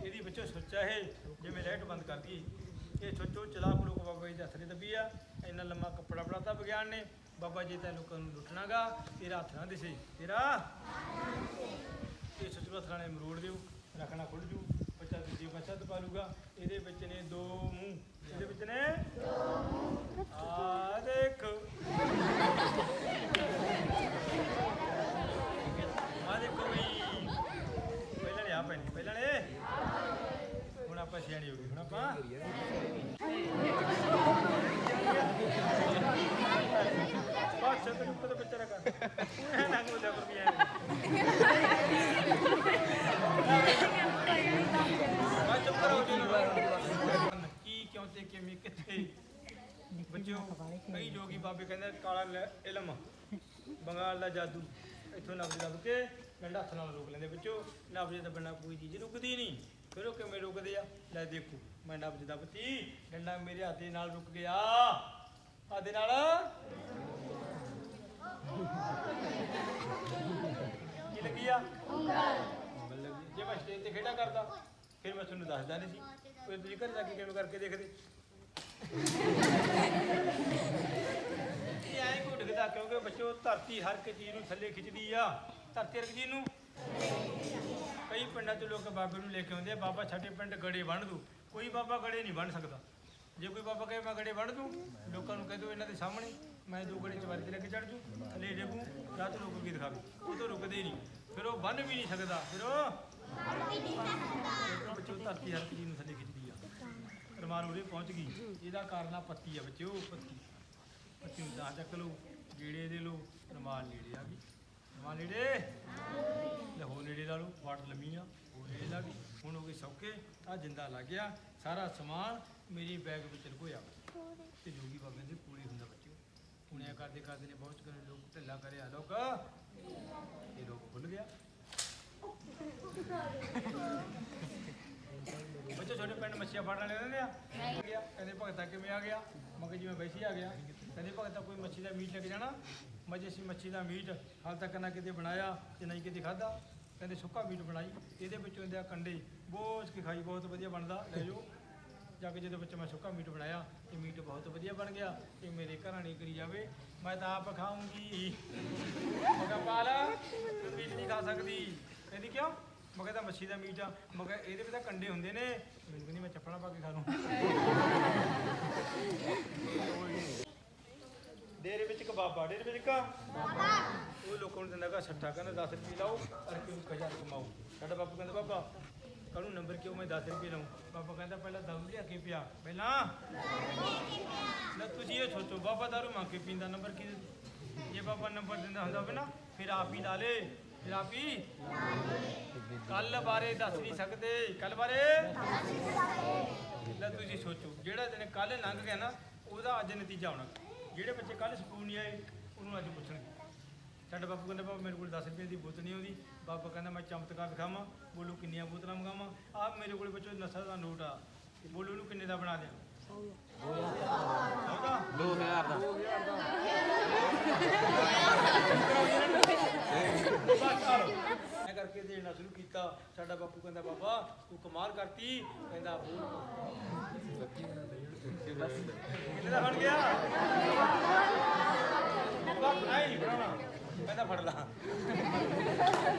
ਇਹਦੀ ਵਿੱਚੋਂ ਸੁੱਚ ਆ ਇਹ ਜਿਵੇਂ ਲਾਈਟ ਬੰਦ ਕਰਦੀ ਇਹ ਸੁੱਚੋ ਚਲਾ ਕੋਲੋਂ ਬਾਬਾ ਜੀ ਦੇ ਹੱਥ 'ਤੇ ਦੱਬੀ ਆ ਇੰਨਾ ਲੰਮਾ ਕੱਪੜਾ ਬਣਾਤਾ ਵਿਗਿਆਨ ਨੇ ਬਾਬਾ ਜੀ ਤਾਂ ਲੋਕਾਂ ਨੂੰ ਲੁੱਟਣਾਗਾ ਤੇਰਾ ਹੱਥ ਨਾ ਦਿਸੇ ਤੇਰਾ ਇਹ ਸੁੱਚ ਨੂੰ ਹੱਥ ਨਾਲ ਮਰੋੜ ਦਿਓ ਰੱਖਣਾ ਖੁੱਲ ਜੂ ਬੱਚਾ ਦੂਜੇ ਬੱਚਾ ਦਬਾ ਲੂਗਾ ਇਹਦੇ ਵਿੱਚ ਨੇ ਦੋ ਮੂੰਹ ਇਹਦੇ ਵਿੱਚ ਨੇ ਆ ਦੇਖ ਆ ਦੇਖੋ ਵੀ ਪਹਿਲਾਂ ਨੇ ਆ ਪੈਣੀ ਪਹਿਲਾਂ ਨੇ ਹੁਣ ਆਪਾਂ ਸਿਆਣੀ ਹੋ ਗਈ ਹੁਣ ਆਪਾਂ ਬਸ ਤੈਨੂੰ ਉੱਪਰ ਤੋਂ ਬੱਚਾ ਕਰ ਇਹ ਨਾ ਹੋ ਜਾ ਪਰ ਵੀ ਆ ਚੁੱਪ ਕਰੋ ਜੀ ਕੀ ਕਿਉਂ ਤੇ ਕਿਵੇਂ ਕਿੱਥੇ ਬੱਚਿਓ ਕਈ ਜੋਗੀ ਬਾਬੇ ਕਹਿੰਦੇ ਕਾਲਾ ਇਲਮ ਬੰਗਾਲ ਦਾ ਜਾਦੂ ਇੱਥੋਂ ਨਬਜ਼ ਦੱਬ ਕੇ ਡੰਡਾ ਹੱਥ ਨਾਲ ਰੋਕ ਲੈਂਦੇ ਬੱਚੋ ਨਬਜ਼ ਦਾ ਬਿਨਾਂ ਕੋਈ ਚੀਜ਼ ਰੁਕਦੀ ਨਹੀਂ ਫਿਰ ਉਹ ਕਿਵੇਂ ਰੁਕਦੇ ਆ ਲੈ ਦੇਖੋ ਮੈਂ ਨਬਜ਼ ਦੱਬਤੀ ਡੰਡਾ ਮੇਰੇ ਹੱਥ ਦੇ ਨਾਲ ਰੁਕ ਗਿਆ ਹੱਥ ਦੇ ਨਾਲ ਕੀ ਲੱਗੀ ਆ ਜੇ ਮੈਂ ਸਟੇਜ ਤੇ ਖੇਡਾ ਕਰਦਾ ਫਿਰ ਮੈਂ ਤੁਹਾਨੂੰ ਦੱਸਦਾ ਨਹੀਂ ਸੀ ਕੋਈ ਤੁਸੀਂ ਘਰ ਜਾ ਕੇ ਕਿਵੇਂ ਕਰਕੇ ਦੇਖਦੇ ਇਹ ਐਂ ਘੁੱਟ ਦਿਖਦਾ ਕਿਉਂਕਿ ਬੱਚੋ ਧਰਤੀ ਹਰ ਇੱਕ ਚੀਜ਼ ਨੂੰ ਥੱਲੇ ਖਿੱਚਦੀ ਆ ਧਰਤੀ ਹਰ ਚੀਜ਼ ਨੂੰ ਕਈ ਪਿੰਡਾਂ 'ਚ ਲੋਕ ਬਾਬੇ ਨੂੰ ਲੈ ਕੇ ਆਉਂਦੇ ਆ ਬਾਬਾ ਸਾਡੇ ਪਿੰਡ ਗੜੇ ਬੰਨ੍ਹ ਦੂ ਕੋਈ ਬਾਬਾ ਗੜੇ ਨਹੀਂ ਬੰਨ੍ਹ ਸਕਦਾ ਜੇ ਕੋਈ ਬਾਬਾ ਕਹੇ ਮੈਂ ਗੜੇ ਬੰਨ੍ਹ ਦੂੰ ਲੋਕਾਂ ਨੂੰ ਕਹਿ ਦਿਓ ਇਹਨਾਂ ਦੇ ਸਾਹਮਣੇ ਮੈਂ ਦੋ ਗੜੇ ਚਵਾਰੀ ਤੇ ਲੈ ਕੇ ਚੜ੍ਹ ਜੂ ਥੱਲੇ ਡੇਗੂ ਜਾਂ ਤਾਂ ਰੁਕ ਕੇ ਦਿਖਾਵੇ ਉਹ ਤਾਂ ਰੁਕਦੇ ਨਹੀਂ ਫਿਰ ਉਹ ਬੰਨ੍ਹ ਵੀ ਨਹੀਂ ਸਕਦਾ ਫਿਰ ਉਹ ਬੱਚੋ ਧਰਤੀ ਹਰ ਇੱਕ ਚੀਜ਼ ਨੂੰ ਥੱਲੇ ਖਿੱਚਦੀ ਆ ਰਮਾਨ ਉਰੇ ਪਹੁੰਚ ਗਈ ਇਹਦਾ ਕਾਰਨ ਆ ਪੱਤੀ ਆ ਬੱਚਿਓ ਪੱਤੀ ਨੂੰ ਤਾਂ ਚੱਕ ਲਓ ਗੇੜੇ ਦੇ ਲਓ ਰਮਾਨ ਨੇੜੇ ਆ ਗਈ ਰਮਾਨ ਨੇੜੇ ਲਹੋ ਨੇੜੇ ਲਾ ਲਓ ਵਾਟ ਲੰਮੀ ਆ ਉਹ ਨੇੜੇ ਲਾ ਗਈ ਹੁਣ ਹੋ ਗਈ ਸੌਖੇ ਆ ਜਿੰਦਾ ਲੱਗ ਗਿਆ ਸਾਰਾ ਸਮਾਨ ਮੇਰੀ ਬੈਗ ਵਿੱਚ ਲੁਕੋਇਆ ਤੇ ਜੋਗੀ ਬਾਬੇ ਦੇ ਕੋਲੇ ਹੁੰਦਾ ਬੱਚਿਓ ਪੁਣਿਆ ਕਰਦੇ ਕਰਦੇ ਨੇ ਬਹੁਤ ਕਰੇ ਲੋਕ ਢਿੱਲਾ ਕਰਿਆ ਲੋਕ ਇਹ ਲੋਕ ਖੁੱਲ ਗਿਆ ਮੱਛੀਆਂ ਫੜਨ ਵਾਲੇ ਰਹਿੰਦੇ ਆ ਗਿਆ ਕਹਿੰਦੇ ਭਗਤਾ ਕਿਵੇਂ ਆ ਗਿਆ? ਮੈਂ ਕਿਹਾ ਜਿਵੇਂ ਵੈਸੇ ਹੀ ਆ ਗਿਆ। ਕਹਿੰਦੇ ਭਗਤਾ ਕੋਈ ਮੱਛੀ ਦਾ ਮੀਟ ਲੈ ਕੇ ਜਾਣਾ? ਮੈਂ ਜੀ ਅਸੀਂ ਮੱਛੀ ਦਾ ਮੀਟ ਹਾਲ ਤੱਕ ਨਾ ਕਿਤੇ ਬਣਾਇਆ ਤੇ ਨਹੀਂ ਕਿਤੇ ਖਾਧਾ। ਕਹਿੰਦੇ ਸੁੱਕਾ ਮੀਟ ਬਣਾਈ, ਇਹਦੇ ਵਿੱਚੋਂ ਇਹਦੇ ਕੰਡੇ ਬੋਝ ਕੇ ਖਾਈ, ਬਹੁਤ ਵਧੀਆ ਬਣਦਾ, ਲੈ ਜਾਓ। ਜਾ ਕੇ ਜਿਹਦੇ ਵਿੱਚ ਮੈਂ ਸੁੱਕਾ ਮੀਟ ਬਣਾਇਆ ਇਹ ਮੀਟ ਬਹੁਤ ਵਧੀਆ ਬਣ ਗਿਆ। ਇਹ ਮੇਰੇ ਘਰਾਣੀ ਕਰੀ ਜਾਵੇ, ਮੈਂ ਤਾਂ ਆਪ ਖਾਊਂਗੀ। ਮੈਂ ਕਿਹਾ ਪਾਲ ਤੂੰ ਮੀਟ ਨਹੀਂ ਖਾ ਸਕਦੀ। ਕਹਿੰਦੀ ਕਿਉਂ? ਮੈਂ ਕਹਿੰਦਾ ਮੱਛੀ ਦਾ ਮੀਟ ਆ। ਮੈਂ ਕਿਹਾ ਇਹਦੇ ਵਿੱਚ ਤਾਂ ਕੰਡੇ ਹੁੰਦੇ ਨੇ। ਮੈਨੂੰ ਕਹਿੰਦੀ ਮੈਂ ਚੱਪਲਾਂ ਪਾ ਕੇ ਖਾ ਲੂੰ। ਡੇਰੇ ਵਿੱਚ ਇੱਕ ਬਾਬਾ, ਡੇਰੇ ਵਿੱਚ ਇੱਕ ਬਾਬਾ, ਉਹ ਲੋਕਾਂ ਨੂੰ ਦਿੰਦਾ ਗਾ ਸੱਠਾ, ਕਹਿੰਦਾ 10 ਰੁਪਏ ਲਾਓ ਕਰਕੇ 1000 ਕਮਾਓ। ਸਾਡਾ ਬਾਪੂ ਕਹਿੰਦਾ ਬਾਬਾ ਕਾਹਨੂੰ ਨੰਬਰ ਕਿਉਂ ਮੈਂ 10 ਰੁਪਏ ਲਾਉਂ? ਬਾਬਾ ਕਹਿੰਦਾ ਪਹਿਲਾਂ ਦਮ ਲਿਆ ਕੇ ਪਿਆ, ਪਹਿਲਾਂ ਨਾ ਤੁਸੀਂ ਇਹ ਸੋਚੋ ਬਾਬਾ ਦਾਰੂ ਮੰਗ ਕੇ ਪੀਂਦਾ, ਨੰਬਰ ਕੀ? ਜੇ ਬਾਬਾ ਨੰਬਰ ਦਿੰਦਾ ਹੁੰਦਾ ਹੋਵੇ ਨਾ ਫਿਰ ਆਪ ਹੀ ਲਾ ਲੇ, ਫਿਰ ਆਪ ਹੀ। ਕੱਲ ਬਾਰੇ ਦੱਸ ਨਹੀਂ ਸਕਦੇ, ਕੱਲ ਬਾਰੇ ਨਾ ਤੁਸੀਂ ਸੋਚੋ ਜਿਹੜਾ ਦਿਨ ਕੱਲ ਲੰਘ ਗਿਆ ਨਾ ਉਹਦਾ ਅੱਜ ਨਤੀਜਾ ਆਉਣਾ। ਜਿਹੜੇ ਬੱਚੇ ਕੱਲ ਸਕੂਲ ਨਹੀਂ ਆਏ ਉਹਨੂੰ ਅੱਜ ਪੁੱਛਣਗੇ। ਸਾਡਾ ਬਾਪੂ ਕਹਿੰਦਾ ਬਾਬਾ ਮੇਰੇ ਕੋਲ 10 ਰੁਪਏ ਦੀ ਬੋਤਲ ਨਹੀਂ ਆਉਂਦੀ। ਬਾਬਾ ਕਹਿੰਦਾ ਮੈਂ ਚਮਤਕਾਰ ਦਿਖਾਵਾਂ, ਬੋਲੋ ਕਿੰਨੀਆਂ ਬੋਤਲਾਂ ਮੰਗਾਵਾਂ? ਆਹ ਮੇਰੇ ਕੋਲ ਬੱਚੋ ਨਸਲ ਦਾ ਨੋਟ ਆ, ਬੋਲੋ ਉਹਨੂੰ ਕਿੰਨੇ ਦਾ ਬਣਾ ਦਿਆਂ? 2000 ਦਾ। ਮੈਂ ਕਰਕੇ ਦੇਣਾ ਸ਼ੁਰੂ ਕੀਤਾ। ਸਾਡਾ ਬਾਪੂ ਕਹਿੰਦਾ ਬਾਬਾ ਤੂੰ ਕਮਾਲ ਕਰਤੀ। ਕਹਿੰਦਾ ਕਿੰਨੇ ਦਾ ਬਣ ਗਿਆ? ਨਹੀਂ ਬਣਾਉਣਾ, ਕਹਿੰਦਾ ਫੜ ਲਾ।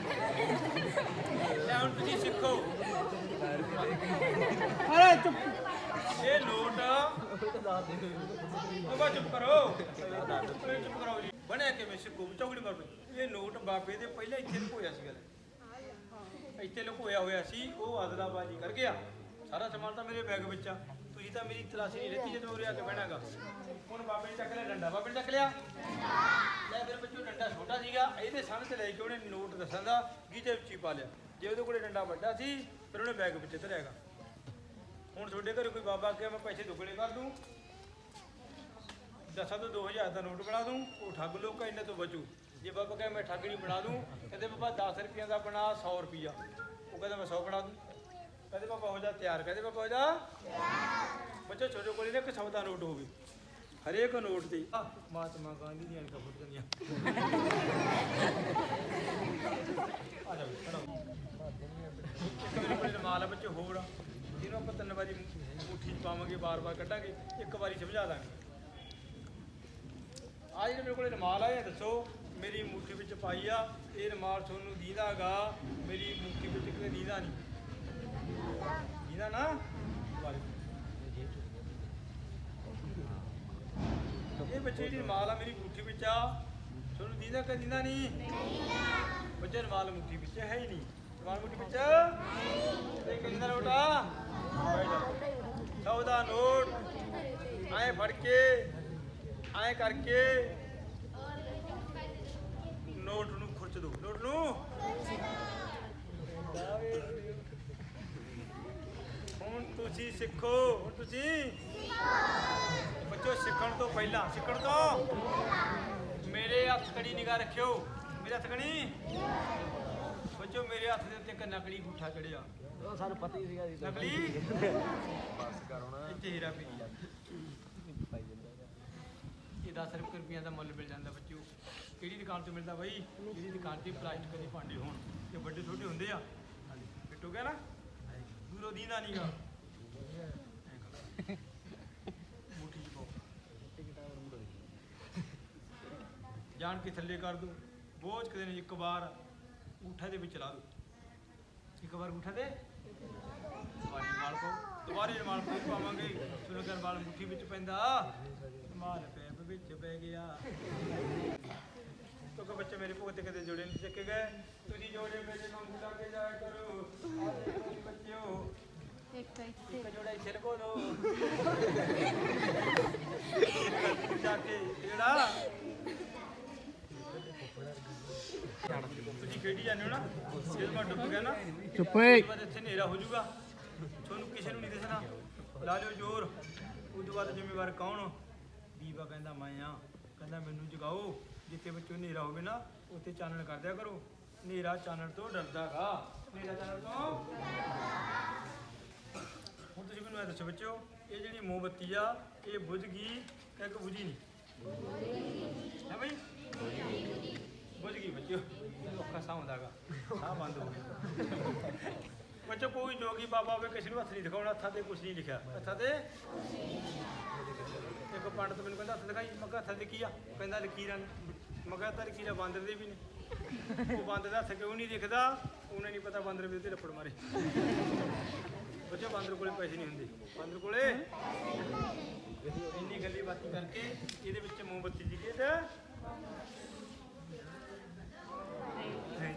ਲੈ ਹੁਣ ਤੁਸੀਂ ਸਿੱਖੋ। ਅਰੇ ਚੁੱਪ, ਇਹ ਨੋਟ ਬਾਬਾ ਚੁੱਪ ਕਰੋ, ਚੁੱਪ ਕਰੋ ਜੀ। ਬਣਿਆ ਕਿਵੇਂ ਸਿੱਖੋ, ਚੌਗੜੀ ਮਾਰ। ਇਹ ਨੋਟ ਬਾਬੇ ਦੇ ਪਹਿਲਾਂ ਇੱਥੇ ਲੁਕੋਇਆ ਸੀ, ਗੱਲ ਇੱਥੇ ਲੁਕੋਇਆ ਹੋਇਆ ਸੀ। ਉਹ ਅਦਲਾਬਾਜੀ ਕਰ ਗਿਆ। ਸਾਰਾ ਸਮਾਨ ਤਾਂ ਮੇਰੇ ਬੈਗ ਵਿੱਚ ਆ। ਤੁਸੀਂ ਤਾਂ ਮੇਰੀ ਤਲਾਸ਼ੀ ਨਹੀਂ ਲੈਤੀ ਜਦੋਂ ਉਰੇ ਆ ਕੇ ਬਹਿਣਾਗਾ। ਹੁਣ ਬਾਬੇ ਨੇ ਚੱਕ ਲਿਆ ਡੰਡਾ, ਬਾਬੇ ਨੇ ਚੱਕ ਲਿਆ ਲੈ। ਫਿਰ ਬੱਚੋ ਡੰਡਾ ਛੋਟਾ ਸੀਗਾ, ਇਹਦੇ ਸਾਹਮਣੇ ਤੇ ਲੈ ਕੇ ਉਹਨੇ ਨੋਟ ਦੱਸਣ ਦਾ ਗੀਜੇ ਵਿੱਚ ਹੀ ਪਾ ਲਿਆ। ਜੇ ਉਹਦੇ ਕੋਲੇ ਡੰਡਾ ਵੱਡਾ ਸੀ ਫਿਰ ਉਹਨੇ ਬੈਗ ਵਿੱਚ ਧਰਿਆਗਾ। ਹੁਣ ਤੁਹਾਡੇ ਘਰੇ ਕੋਈ ਬਾਬਾ ਅੱਗੇ ਮੈਂ ਪੈਸੇ ਦੁੱਗਣੇ ਕਰ ਦੂੰ, 10 ਤੋਂ 2000 ਦਾ ਨੋਟ ਬਣਾ ਦੂੰ, ਉਹ ਠੱਗ ਲੋਕਾਂ ਇੰਨੇ ਤੋਂ ਬਚੂ। ਜੇ ਬਾਬਾ ਕਹੇ ਮੈਂ ਠੱਗ ਨਹੀਂ ਬਣਾ ਦੂੰ, ਕਹਿੰਦੇ ਬਾਬਾ 10 ਰੁਪਈਆਂ ਦਾ ਬਣਾ 100 ਰੁਪਈਆ, ਉਹ ਕਹਿੰਦਾ ਮੈਂ 100 ਬਣਾ ਦੂੰ। ਕਹਿੰਦੇ ਬਾਬਾ ਹੋ ਜਾ ਤਿਆਰ, ਕਹਿੰਦੇ ਬਾਬਾ ਹੋ ਜਾ ਬੱਚੋ। ਛੋਟੇ ਕੋਲੇ ਨਾ ਇੱਕ 100 ਦਾ ਨੋਟ ਹੋਵੇ, ਹਰੇਕ ਨੋਟ ਤੇ ਮਹਾਤਮਾ ਗਾਂਧੀ ਦੀਆਂ ਅਣਖਾਂ ਫੁੱਟ ਜਾਂਦੀਆਂ। ਆ ਜਾਓ ਖੜੋ। ਇੱਕ ਮੇਰੇ ਕੋਲ ਰੁਮਾਲ ਆ ਬੱਚੇ ਹੋਰ, ਜਿਹਨੂੰ ਆਪਾਂ 3 ਵਾਰੀ ਮੁੱਠੀ 'ਚ ਪਾਵਾਂਗੇ, ਵਾਰ-ਵਾਰ ਕੱਢਾਂਗੇ, ਇੱਕ ਵਾਰੀ ਸਮਝਾ ਦਾਂਗੇ। ਆ ਜਿਹੜੇ ਮੇਰੇ ਕੋਲ ਰੁਮਾਲ ਆ ਇਹ ਦੱਸੋ ਮੇਰੀ ਮੁੱਠੀ ਵਿੱਚ ਪਾਈ ਆ, ਇਹ ਰੁਮਾਲ ਤੁਹਾਨੂੰ ਦੀਦਾ ਗਾ? ਮੇਰੀ ਮੁੱਠੀ ਵਿੱਚ ਕਿਤੇ ਦੀਦਾ ਨਹੀਂ, ਦੀਦਾ ਨਾ? ਇਹ ਬੱਚੇ ਜਿਹੜੀ ਰੁਮਾਲ ਆ ਮੇਰੀ ਮੁੱਠੀ ਵਿੱਚ ਆ, ਤੁਹਾਨੂੰ ਦੀਦਾ ਕਿ ਦੀਦਾ ਨਹੀਂ? ਬੱਚੇ ਰੁਮਾਲ ਮੁੱਠੀ ਵਿੱਚ ਹੈ ਹੀ ਨਹੀਂ। ਰੁਮਾਲ ਮੁੱਠੀ ਵਿੱਚ ਇਹ ਕਿੰਨੇ ਦਾ ਨੋਟ ਆ? 100 ਦਾ ਨੋਟ। ਐਂ ਫੜ ਕੇ ਐਂ ਕਰਕੇ ਨੋਟ ਨੂੰ ਖੁਰਚ ਦੋ, ਨੋਟ ਨੂੰ। ਹੁਣ ਤੁਸੀਂ ਸਿੱਖੋ, ਹੁਣ ਤੁਸੀਂ ਬੱਚੋ ਸਿੱਖਣ ਤੋਂ ਪਹਿਲਾਂ, ਸਿੱਖਣ ਤੋਂ ਮੇਰੇ ਹੱਥ ਕੜੀ ਨਿਗਾਹ ਰੱਖਿਓ। ਮੇਰੇ ਹੱਥ ਕੜੀ ਬੱਚੋ, ਮੇਰੇ ਹੱਥ ਦੇ ਉੱਤੇ ਇੱਕ ਨਕਲੀ ਅੰਗੂਠਾ ਚੜਿਆ। ਉਹ ਸਾਨੂੰ ਪਤਾ ਹੀ ਸੀਗਾ ਜੀ। ਨਕਲੀ ਬਸ ਕਰ ਹੁਣ ਇੱਥੇ ਹੀਰਾ ਪਈ ਆ। ਇਹ 10 ਰੁਪਈਆਂ ਦਾ ਮੁੱਲ ਮਿਲ ਜਾਂਦਾ ਬੱਚਿਓ। ਕਿਹੜੀ ਦੁਕਾਨ ਤੋਂ ਮਿਲਦਾ ਬਾਈ? ਜਿਹੜੀ ਦੁਕਾਨ ਤੇ ਪਲਾਸਟਿਕ ਦੇ ਭਾਂਡੇ ਹੋਣ ਤੇ ਵੱਡੇ ਛੋਟੇ ਹੁੰਦੇ ਆ। ਫਿੱਟ ਹੋ ਗਿਆ ਨਾ? ਦੂਰੋਂ ਦੀਦਾ ਨਹੀਂਗਾ। ਮੁੱਠੀ 'ਚ ਪਾਓ, ਜਾਣ ਕੇ ਥੱਲੇ ਕਰ ਦੋ, ਬੋਝ ਕਦੇ ਨਹੀਂ। ਇੱਕ ਵਾਰ ਅੰਗੂਠੇ ਦੇ ਵਿੱਚ ਲਾ ਦੋ, ਇੱਕ ਵਾਰ ਅੰਗੂਠੇ ਦੇ ਦੁਬਾਰੇ ਰੁਮਾਲ ਪਾਓ, ਦੁਬਾਰੇ ਰੁਮਾਲ ਫਿਰ ਪਾਵਾਂਗੇ। ਸੁਣੋ ਕਰ ਵਾਲ ਮੁੱਠੀ ਵਿੱਚ ਪੈਂਦਾ, ਰੁਮਾਲ ਪੈਪ ਵਿੱਚ ਪੈ ਗਿਆ। ਕਿਉਂਕਿ ਬੱਚੇ ਮੇਰੇ ਭੁਗਤ ਕਦੇ ਜੋੜੇ ਨਹੀਂ ਚੱਕੇ ਗਏ। ਤੁਸੀਂ ਜੋੜੇ ਮੇਰੇ ਨੂੰ ਲਾ ਕੇ ਜਾਇਆ ਕਰੋ ਬੱਚਿਓ। ਇੱਕ ਜੋੜਾ ਇੱਥੇ ਲਗੋ ਲੋ ਜਾ ਕੇ ਜਿਹੜਾ ਤੁਸੀਂ ਖੇਡੀ ਜਾਂਦੇ ਹੋ ਨਾ, ਜਦੋਂ ਮੈਂ ਡੁੱਬ ਗਿਆ ਨਾ ਚੁੱਪੇ ਬਾਅਦ ਇੱਥੇ ਹਨੇਰਾ ਹੋ ਜਾਊਗਾ, ਤੁਹਾਨੂੰ ਕਿਸੇ ਨੂੰ ਨਹੀਂ ਦਿਸਣਾ। ਲਾ ਲਿਓ ਜ਼ੋਰ। ਉਸ ਤੋਂ ਬਾਅਦ ਜ਼ਿੰਮੇਵਾਰ ਕੌਣ? ਬੀਬਾ ਕਹਿੰਦਾ ਮੈਂ ਆ। ਕਹਿੰਦਾ ਮੈਨੂੰ ਜਗਾਓ, ਜਿੱਥੇ ਬੱਚੋਂ ਹਨੇਰਾ ਹੋਵੇ ਨਾ ਉੱਥੇ ਚਾਨਣ ਕਰ ਦਿਆ ਕਰੋ। ਹਨੇਰਾ ਚਾਨਣ ਤੋਂ ਡਰਦਾ ਗਾ, ਹਨੇਰਾ ਚਾਨਣ ਤੋਂ। ਹੁਣ ਤੁਸੀਂ ਮੈਨੂੰ ਮੈਨੂੰ ਇਹ ਦੱਸੋ ਬੱਚਿਓ, ਇਹ ਜਿਹੜੀ ਮੋਮਬੱਤੀ ਆ ਇਹ ਬੁਝ ਗਈ ਕਿ ਬੁਝੀ ਨਹੀਂ? ਹੈ ਬਈ ਬੁਝ ਗਈ ਬੱਚਿਓ। ਇਹ ਔਖਾ ਸਾਹ ਹੁੰਦਾਗਾ, ਸਾਹ ਬੰਦ ਹੋ ਗਿਆ। ਬੱਚੋ ਕੋਈ ਜੋਗੀ ਬਾਬਾ ਹੋਵੇ ਕਿਸੇ ਨੂੰ ਹੱਥ ਨਹੀਂ ਦਿਖਾਉਣਾ, ਹੱਥਾਂ ਤੇ ਕੁਛ ਨਹੀਂ ਲਿਖਿਆ, ਹੱਥਾਂ ਤੇ ਇੱਕ ਪੰਡਤ ਮੈਨੂੰ ਕਹਿੰਦਾ ਹੱਥ ਦਿਖਾਈ। ਮੈਂ ਕਿਹਾ ਹੱਥਾਂ ਤੇ ਕੀ ਆ? ਕਹਿੰਦਾ ਲਕੀਰਾਂ। ਮੈਂ ਕਿਹਾ ਤਾਂ ਲਕੀਰਾਂ ਬਾਂਦਰ ਦੇ ਵੀ ਨੇ। ਉਹ ਬਾਂਦਰ ਦਾ ਹੱਥ ਕਿਉਂ ਨਹੀਂ ਦਿਖਦਾ? ਉਹਨੇ ਨਹੀਂ ਪਤਾ ਬਾਂਦਰ ਵੀ ਤੇ ਲੱਪੜ ਮਾਰੇ। ਬੱਚੋ ਬਾਂਦਰ ਕੋਲੇ ਪੈਸੇ ਨਹੀਂ ਹੁੰਦੇ, ਬਾਂਦਰ ਕੋਲੇ ਇੰਨੀ ਗੱਲੀ ਬਾਤੀ ਕਰਕੇ ਇਹਦੇ ਵਿੱਚ ਮੋਮਬੱਤੀ ਜੀ ਕੇ ਤੇ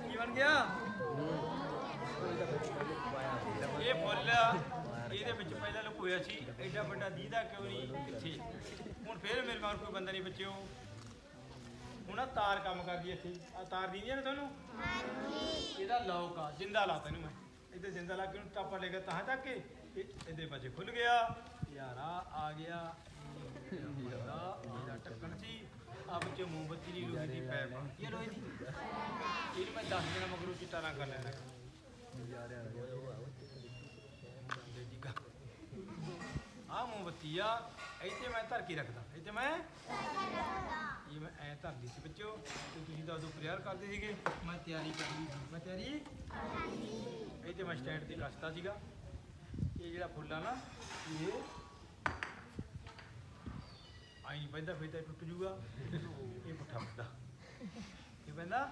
ਕੀ ਬਣ ਗਿਆ? ਇਹ ਫੁੱਲ ਇਹਦੇ ਵਿੱਚ ਪਹਿਲਾਂ ਲੁਕੋਇਆ ਸੀ, ਐਡਾ ਵੱਡਾ ਦੀਦਾ ਕਿਉਂ ਨਹੀਂ ਇੱਥੇ? ਹੁਣ ਫੇਰ ਮੇਰੇ ਨਾਲ ਕੋਈ ਬੰਦਾ ਨਹੀਂ ਬੱਚਿਓ। ਹੁਣ ਆ ਤਾਰ ਕੰਮ ਕਰਦੀ ਇੱਥੇ, ਆ ਤਾਰ ਦੀਦੀ ਨਾ ਤੁਹਾਨੂੰ? ਇਹਦਾ ਲੌਕ ਆ, ਜਿੰਦਾ ਲਾ ਤੈਨੂੰ ਮੈਂ ਇੱਧਰ ਜਿੰਦਾ ਲਾ ਕੇ ਉਹਨੂੰ ਟਾਪਾ ਲੈ ਕੇ ਤਾਂ ਤੱਕ ਕੇ ਇਹਦੇ ਪਾਸੇ ਖੁੱਲ ਗਿਆ। ਯਾਰ ਆ ਗਿਆ ਇਹਦਾ ਢੱਕਣ ਸੀ। ਆ ਬੱਚੇ ਮੋਮਬੱਤੀ ਦੀ ਲੋਹੇ ਦੀ ਪੈਪ ਆ, ਇਹ ਲੋਹੇ ਦੀ। ਇਹਨੂੰ ਮੈਂ 10 ਦਿਨਾਂ ਮਗਰੋਂ ਚਿੱਟਾ ਰੰਗ ਕਰ ਲੈਣਾ। ਆ ਮੋਮਬੱਤੀ ਆ, ਇੱਥੇ ਮੈਂ ਧਰ ਕੇ ਰੱਖਦਾ, ਇੱਥੇ ਮੈਂ ਇਹ ਮੈਂ ਐ ਧਰਦੀ ਸੀ ਬੱਚਿਓ। ਤੇ ਤੁਸੀਂ ਤਾਂ ਉਦੋਂ ਪ੍ਰੇਅਰ ਕਰਦੇ ਸੀਗੇ, ਮੈਂ ਤਿਆਰੀ ਕਰਦੀ ਸੀ। ਮੈਂ ਤਿਆਰੀ ਇੱਥੇ ਮੈਂ ਸਟੈਂਡ ਤੇ ਕੱਸਦਾ ਸੀਗਾ। ਇਹ ਜਿਹੜਾ ਫੁੱਲ ਆ ਨਾ ਇਹ ਆਈ ਪੈਂਦਾ ਫਿਰ ਤਾਂ ਟੁੱਟ ਜੂਗਾ। ਇਹ ਪੁੱਠਾ ਵੱਡਾ ਇਹ ਪੈਂਦਾ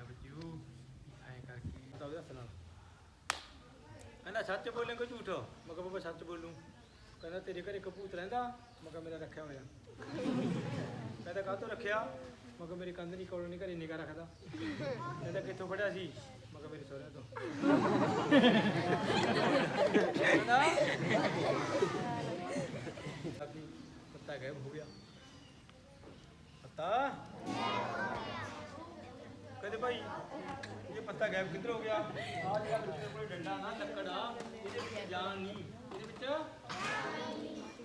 ਬੱਚਿਓ ਐ ਕਰਕੇ ਤਾਂ ਉਹਦੇ ਹੱਥ ਨਾਲ। ਕਹਿੰਦਾ ਸੱਚ ਬੋਲੇਂਗੇ ਝੂਠ? ਮੈਂ ਕਿਹਾ ਬਾਬਾ ਸੱਚ ਬੋਲੂੰ। ਕਹਿੰਦਾ ਤੇਰੇ ਘਰੇ ਕਬੂਤ ਰਹਿੰਦਾ? ਮੈਂ ਕਿਹਾ ਮੇਰਾ ਰੱਖਿਆ ਹੋਇਆ। ਕਹਿੰਦਾ ਕਾਹਤੋਂ ਰੱਖਿਆ? ਮੈਂ ਕਿਹਾ ਮੇਰੀ ਕੰਧ ਨਹੀਂ ਕੋਲੋਂ ਘਰੇ ਨਿਗਾਹ ਰੱਖਦਾ। ਕਹਿੰਦਾ ਕਿੱਥੋਂ ਫੜਿਆ ਸੀ? ਮੈਂ ਕਿਹਾ ਮੇਰੇ ਸਹੁਰਿਆਂ ਤੋਂ। ਪੱਤਾ ਗਾਇਬ ਹੋ ਗਿਆ। ਪੱਤਾ ਕਹਿੰਦੇ ਭਾਈ ਇਹ ਪੱਤਾ ਗਾਇਬ ਕਿੱਧਰ ਹੋ ਗਿਆ? ਆਹ ਜਿਹੜਾ ਬੱਚੇ ਕੋਲ ਡੰਡਾ ਨਾ ਲੱਕੜ ਆ, ਇਹਦੇ ਵਿੱਚ ਜਾਨ ਨਹੀਂ, ਇਹਦੇ ਵਿੱਚ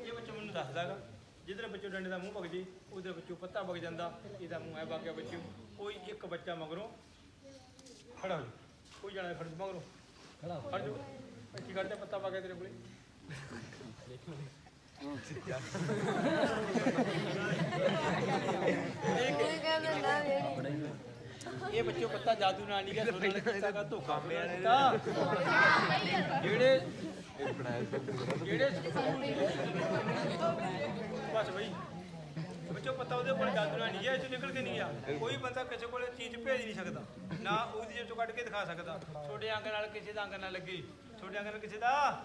ਇਹ ਬੱਚਾ ਮੈਨੂੰ ਦੱਸਦਾਗਾ। ਜਿੱਧਰ ਬੱਚੋਂ ਡੰਡੇ ਦਾ ਮੂੰਹ ਵਗ ਜੇ ਉਹਦੇ ਵਿੱਚੋਂ ਪੱਤਾ ਵਗ ਜਾਂਦਾ, ਇਹਦਾ ਮੂੰਹ ਐ ਵਗ ਗਿਆ ਬੱਚਿਓ। ਕੋਈ ਇੱਕ ਬੱਚਾ ਮਗਰੋਂ ਖੜਾ ਹੋ ਜਾ, ਕੋਈ ਜਾਣਾ ਖੜ ਜਾ ਮਗਰੋਂ ਖੜ ਜਾ। ਇੱਥੇ ਖੜ ਜਾ, ਪੱਤਾ ਵਗ ਗਿਆ ਤੇਰੇ ਕੋਲੇ। ਇਹ ਬੱਚੋ ਪੱਤਾ ਜਾਦੂ ਨਾਲ ਨਹੀਂ ਗਿਆ, ਸੋਨੇ ਨਾਲ ਕੀਤਾ ਗਾ, ਧੋਖਾ ਪਿਆ ਦਿੱਤਾ। ਜਿਹੜੇ ਬਸ ਬਈ ਬੱਚੋ ਪਤਾ ਉਹਦੇ ਕੋਲ ਜਾਦੂ ਨਾਲ ਨਹੀਂ ਗਿਆ, ਇੱਥੋਂ ਨਿਕਲ ਕੇ ਨਹੀਂ ਗਿਆ। ਕੋਈ ਬੰਦਾ ਕਿਸੇ ਕੋਲ ਚੀਜ਼ ਭੇਜ ਨਹੀਂ ਸਕਦਾ, ਨਾ ਉਹਦੀ ਜੇਬ ਚੋਂ ਕੱਢ ਕੇ ਦਿਖਾ ਸਕਦਾ। ਤੁਹਾਡੇ ਅੰਗ ਨਾਲ ਕਿਸੇ ਦਾ ਅੰਗ ਨਾਲ ਲੱਗੇ, ਤੁਹਾਡੇ ਅੰਗ ਨਾਲ ਕਿਸੇ ਦਾ।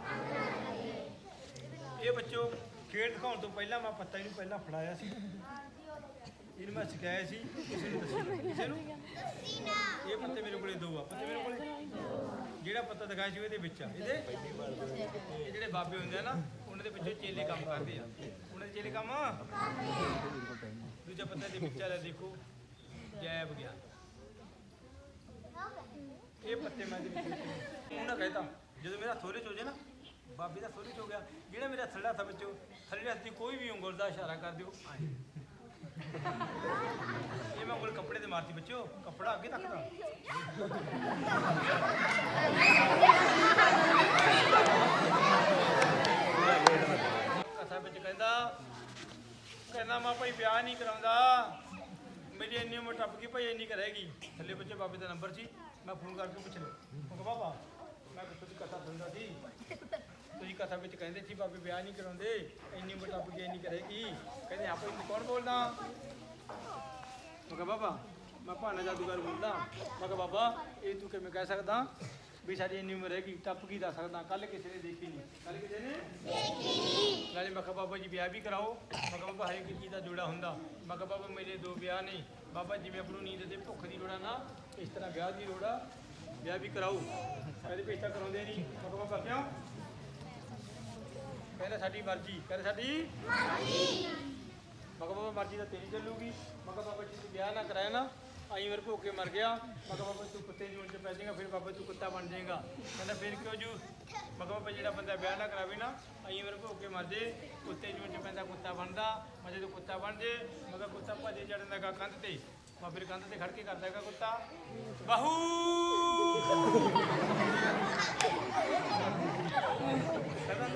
ਇਹ ਬੱਚੋ ਖੇਡ ਦਿਖਾਉਣ ਤੋਂ ਪਹਿਲਾਂ ਮੈਂ ਪੱਤਾ ਇਹਨੂੰ ਪਹਿਲਾਂ ਫੜਾਇਆ ਸੀ, ਇਹਨੂੰ ਮੈਂ ਸਿਖਾਇਆ ਸੀ, ਕਿਸੇ ਨੂੰ ਦੱਸੀ ਕਿਸੇ ਨੂੰ। ਇਹ ਪੱਤੇ ਮੇਰੇ ਕੋਲੇ 2 ਆ, ਪੱਤੇ ਮੇਰੇ ਕੋਲੇ। ਜਿਹੜਾ ਪੱਤਾ ਦਿਖਾਇਆ ਸੀ ਇਹਦੇ ਵਿੱਚ ਆ, ਇਹਦੇ ਇਹ ਜਿਹੜੇ ਬਾਬੇ ਹੁੰਦੇ ਆ ਨਾ ਉਹਨਾਂ ਦੇ ਵਿੱਚੋਂ ਚੇਲੇ ਕੰਮ ਕਰਦੇ ਆ, ਉਹਨਾਂ ਦੇ ਚੇਲੇ ਕੰਮ। ਦੂਜਾ ਪੱਤਾ ਦੇ ਵਿੱਚ ਆ ਦੇਖੋ, ਜੈ ਵਿਗਿਆਨ। ਇਹ ਪੱਤੇ ਮੈਂ ਦੇ ਵਿੱਚ ਉਹਨਾਂ ਕਹਿਤਾ ਜਦੋਂ ਮੇਰਾ ਥੋੜੇ ਚ ਹੋ ਜਾਏ ਨਾ, ਬਾਬੇ ਦਾ ਥੋੜੇ ਚ ਹੋ ਗਿਆ, ਜਿਹੜਾ ਮੇਰਾ ਥੱਲੇ ਹੱਥ ਵਿੱਚੋਂ ਥੱਲੇ ਹੱਥ ਦੀ ਕੋਈ ਵੀ ਉਂਗਲ ਦਾ ਇਸ਼ਾਰਾ ਕਰ ਦਿਓ ਆਏ। ਇਹ ਮੈਂ ਉਂਗਲ ਕੱਪੜੇ ਤੇ ਮਾਰਤੀ ਬੱਚਿਓ, ਕੱਪੜਾ ਅੱਗੇ ਤੱਕਦਾ। ਕਥਾ ਵਿੱਚ ਕਹਿੰਦਾ ਮੈਂ ਭਾਈ ਵਿਆਹ ਨਹੀਂ ਕਰਾਉਂਦਾ, ਮੇਰੀ ਇੰਨੀ ਉਮਰ ਟੱਪ ਗਈ ਭਾਈ, ਇੰਨੀ ਕਰੇਗੀ। ਥੱਲੇ ਬੱਚੇ ਬਾਬੇ ਦਾ ਨੰਬਰ ਸੀ, ਮੈਂ ਫੋਨ ਕਰਕੇ ਪੁੱਛ ਲਿਆ। ਮੈਂ ਕਿਹਾ ਬਾਬਾ ਮੈਂ ਤੁਸੀਂ ਕਥਾ ਸੁਣਦਾ ਸੀ, ਤੁਸੀਂ ਕਥਾ ਵਿੱਚ ਕਹਿੰਦੇ ਸੀ ਬਾਬੇ ਵਿਆਹ ਨਹੀਂ ਕਰਾਉਂਦੇ, ਇੰਨੀ ਉਮਰ ਟੱਪ ਗਈ ਇੰਨੀ ਕਰੇਗੀ। ਕਹਿੰਦੇ ਆਪਾਂ ਇਹਨੂੰ ਕੌਣ ਬੋਲਦਾ? ਮੈਂ ਕਿਹਾ ਬਾਬਾ ਮੈਂ ਭਾਣਾ ਜਾਦੂਗਰ ਬੋਲਦਾ। ਮੈਂ ਕਿਹਾ ਬਾਬਾ ਇਹ ਤੂੰ ਕਿਵੇਂ ਕਹਿ ਸਕਦਾ ਵੀ ਸਾਡੀ ਇੰਨੀ ਉਮਰ ਹੈਗੀ, ਟੱਪ ਕੀ ਦੱਸ ਸਕਦਾ? ਕੱਲ ਕਿਸੇ ਨੇ ਦੇਖੀ ਨਹੀਂ, ਕੱਲ ਕਿਸੇ ਨੇ ਦੇਖੀ। ਨਾਲੇ ਮੈਂ ਕਿਹਾ ਬਾਬਾ ਜੀ ਵਿਆਹ ਵੀ ਕਰਾਓ। ਮੈਂ ਕਿਹਾ ਬਾਬਾ ਹਰੇਕ ਚੀਜ਼ ਦਾ ਜੋੜਾ ਹੁੰਦਾ। ਮੈਂ ਕਿਹਾ ਬਾਬਾ ਮੇਰੇ 2 ਵਿਆਹ ਨੇ ਬਾਬਾ, ਜਿਵੇਂ ਆਪਾਂ ਨੂੰ ਨੀਂਦ ਦੇ ਭੁੱਖ ਦੀ ਲੋੜ ਆ ਨਾ, ਇਸ ਤਰ੍ਹਾਂ ਵਿਆਹ ਦੀ ਲੋੜ ਆ, ਵਿਆਹ ਵੀ ਕਰਾਓ। ਕਹਿੰਦੇ ਪੇਸ਼ਾ ਕਰਾਉਂਦੇ ਨਹੀਂ। ਮੈਂ ਕਿਹਾ ਬਾਬਾ ਕਿਉਂ? ਕਹਿੰਦਾ ਸਾਡੀ ਮਰਜ਼ੀ। ਕਹਿੰਦੇ ਸਾਡੀ ਮਰਜ਼ੀ। ਮੈਂ ਕਿਹਾ ਬਾਬਾ ਮਰਜ਼ੀ ਤਾਂ ਤੇਰੀ ਚੱਲੂਗੀ। ਮੈਂ ਕਿਹਾ ਬਾਬਾ ਜੀ ਤੂੰ ਵਿਆਹ ਨਾ ਕਰਾਇਆ ਨਾ, ਆਈ ਵਾਰ ਭੋਗ ਕੇ ਮਰ ਗਿਆ। ਮੈਂ ਕਿਹਾ ਬਾਬਾ ਤੂੰ ਕੁੱਤੇ ਜੂਨ 'ਚ ਪੈ ਜਾਏਗਾ, ਫਿਰ ਬਾਬਾ ਤੂੰ ਕੁੱਤਾ ਬਣ ਜਾਏਗਾ। ਕਹਿੰਦਾ ਫਿਰ ਕਿਉਂ ਜੂ? ਮੈਂ ਕਿਹਾ ਬਾਬਾ ਜਿਹੜਾ ਬੰਦਾ ਵਿਆਹ ਨਾ ਕਰਾਵੇ ਨਾ, ਆਈ ਵਾਰ ਭੋਗ ਕੇ ਮਰ ਜੇ, ਕੁੱਤੇ ਜੂਨ 'ਚ ਪੈਂਦਾ ਕੁੱਤਾ ਬਣਦਾ। ਮੈਂ ਜਦੋਂ ਕੁੱਤਾ ਬਣ ਜੇ, ਮੈਂ ਕਿਹਾ ਕੁੱਤਾ ਭੱਜੇ ਚੜ੍ਹਨ ਲੱਗਾ ਕੰਧ ਤੇ, ਮੈਂ ਫਿਰ ਕੰਧ ਤੇ ਖੜ ਕੇ ਕਰਦਾ ਹੈਗਾ ਕੁੱਤਾ ਬਾਹੂ।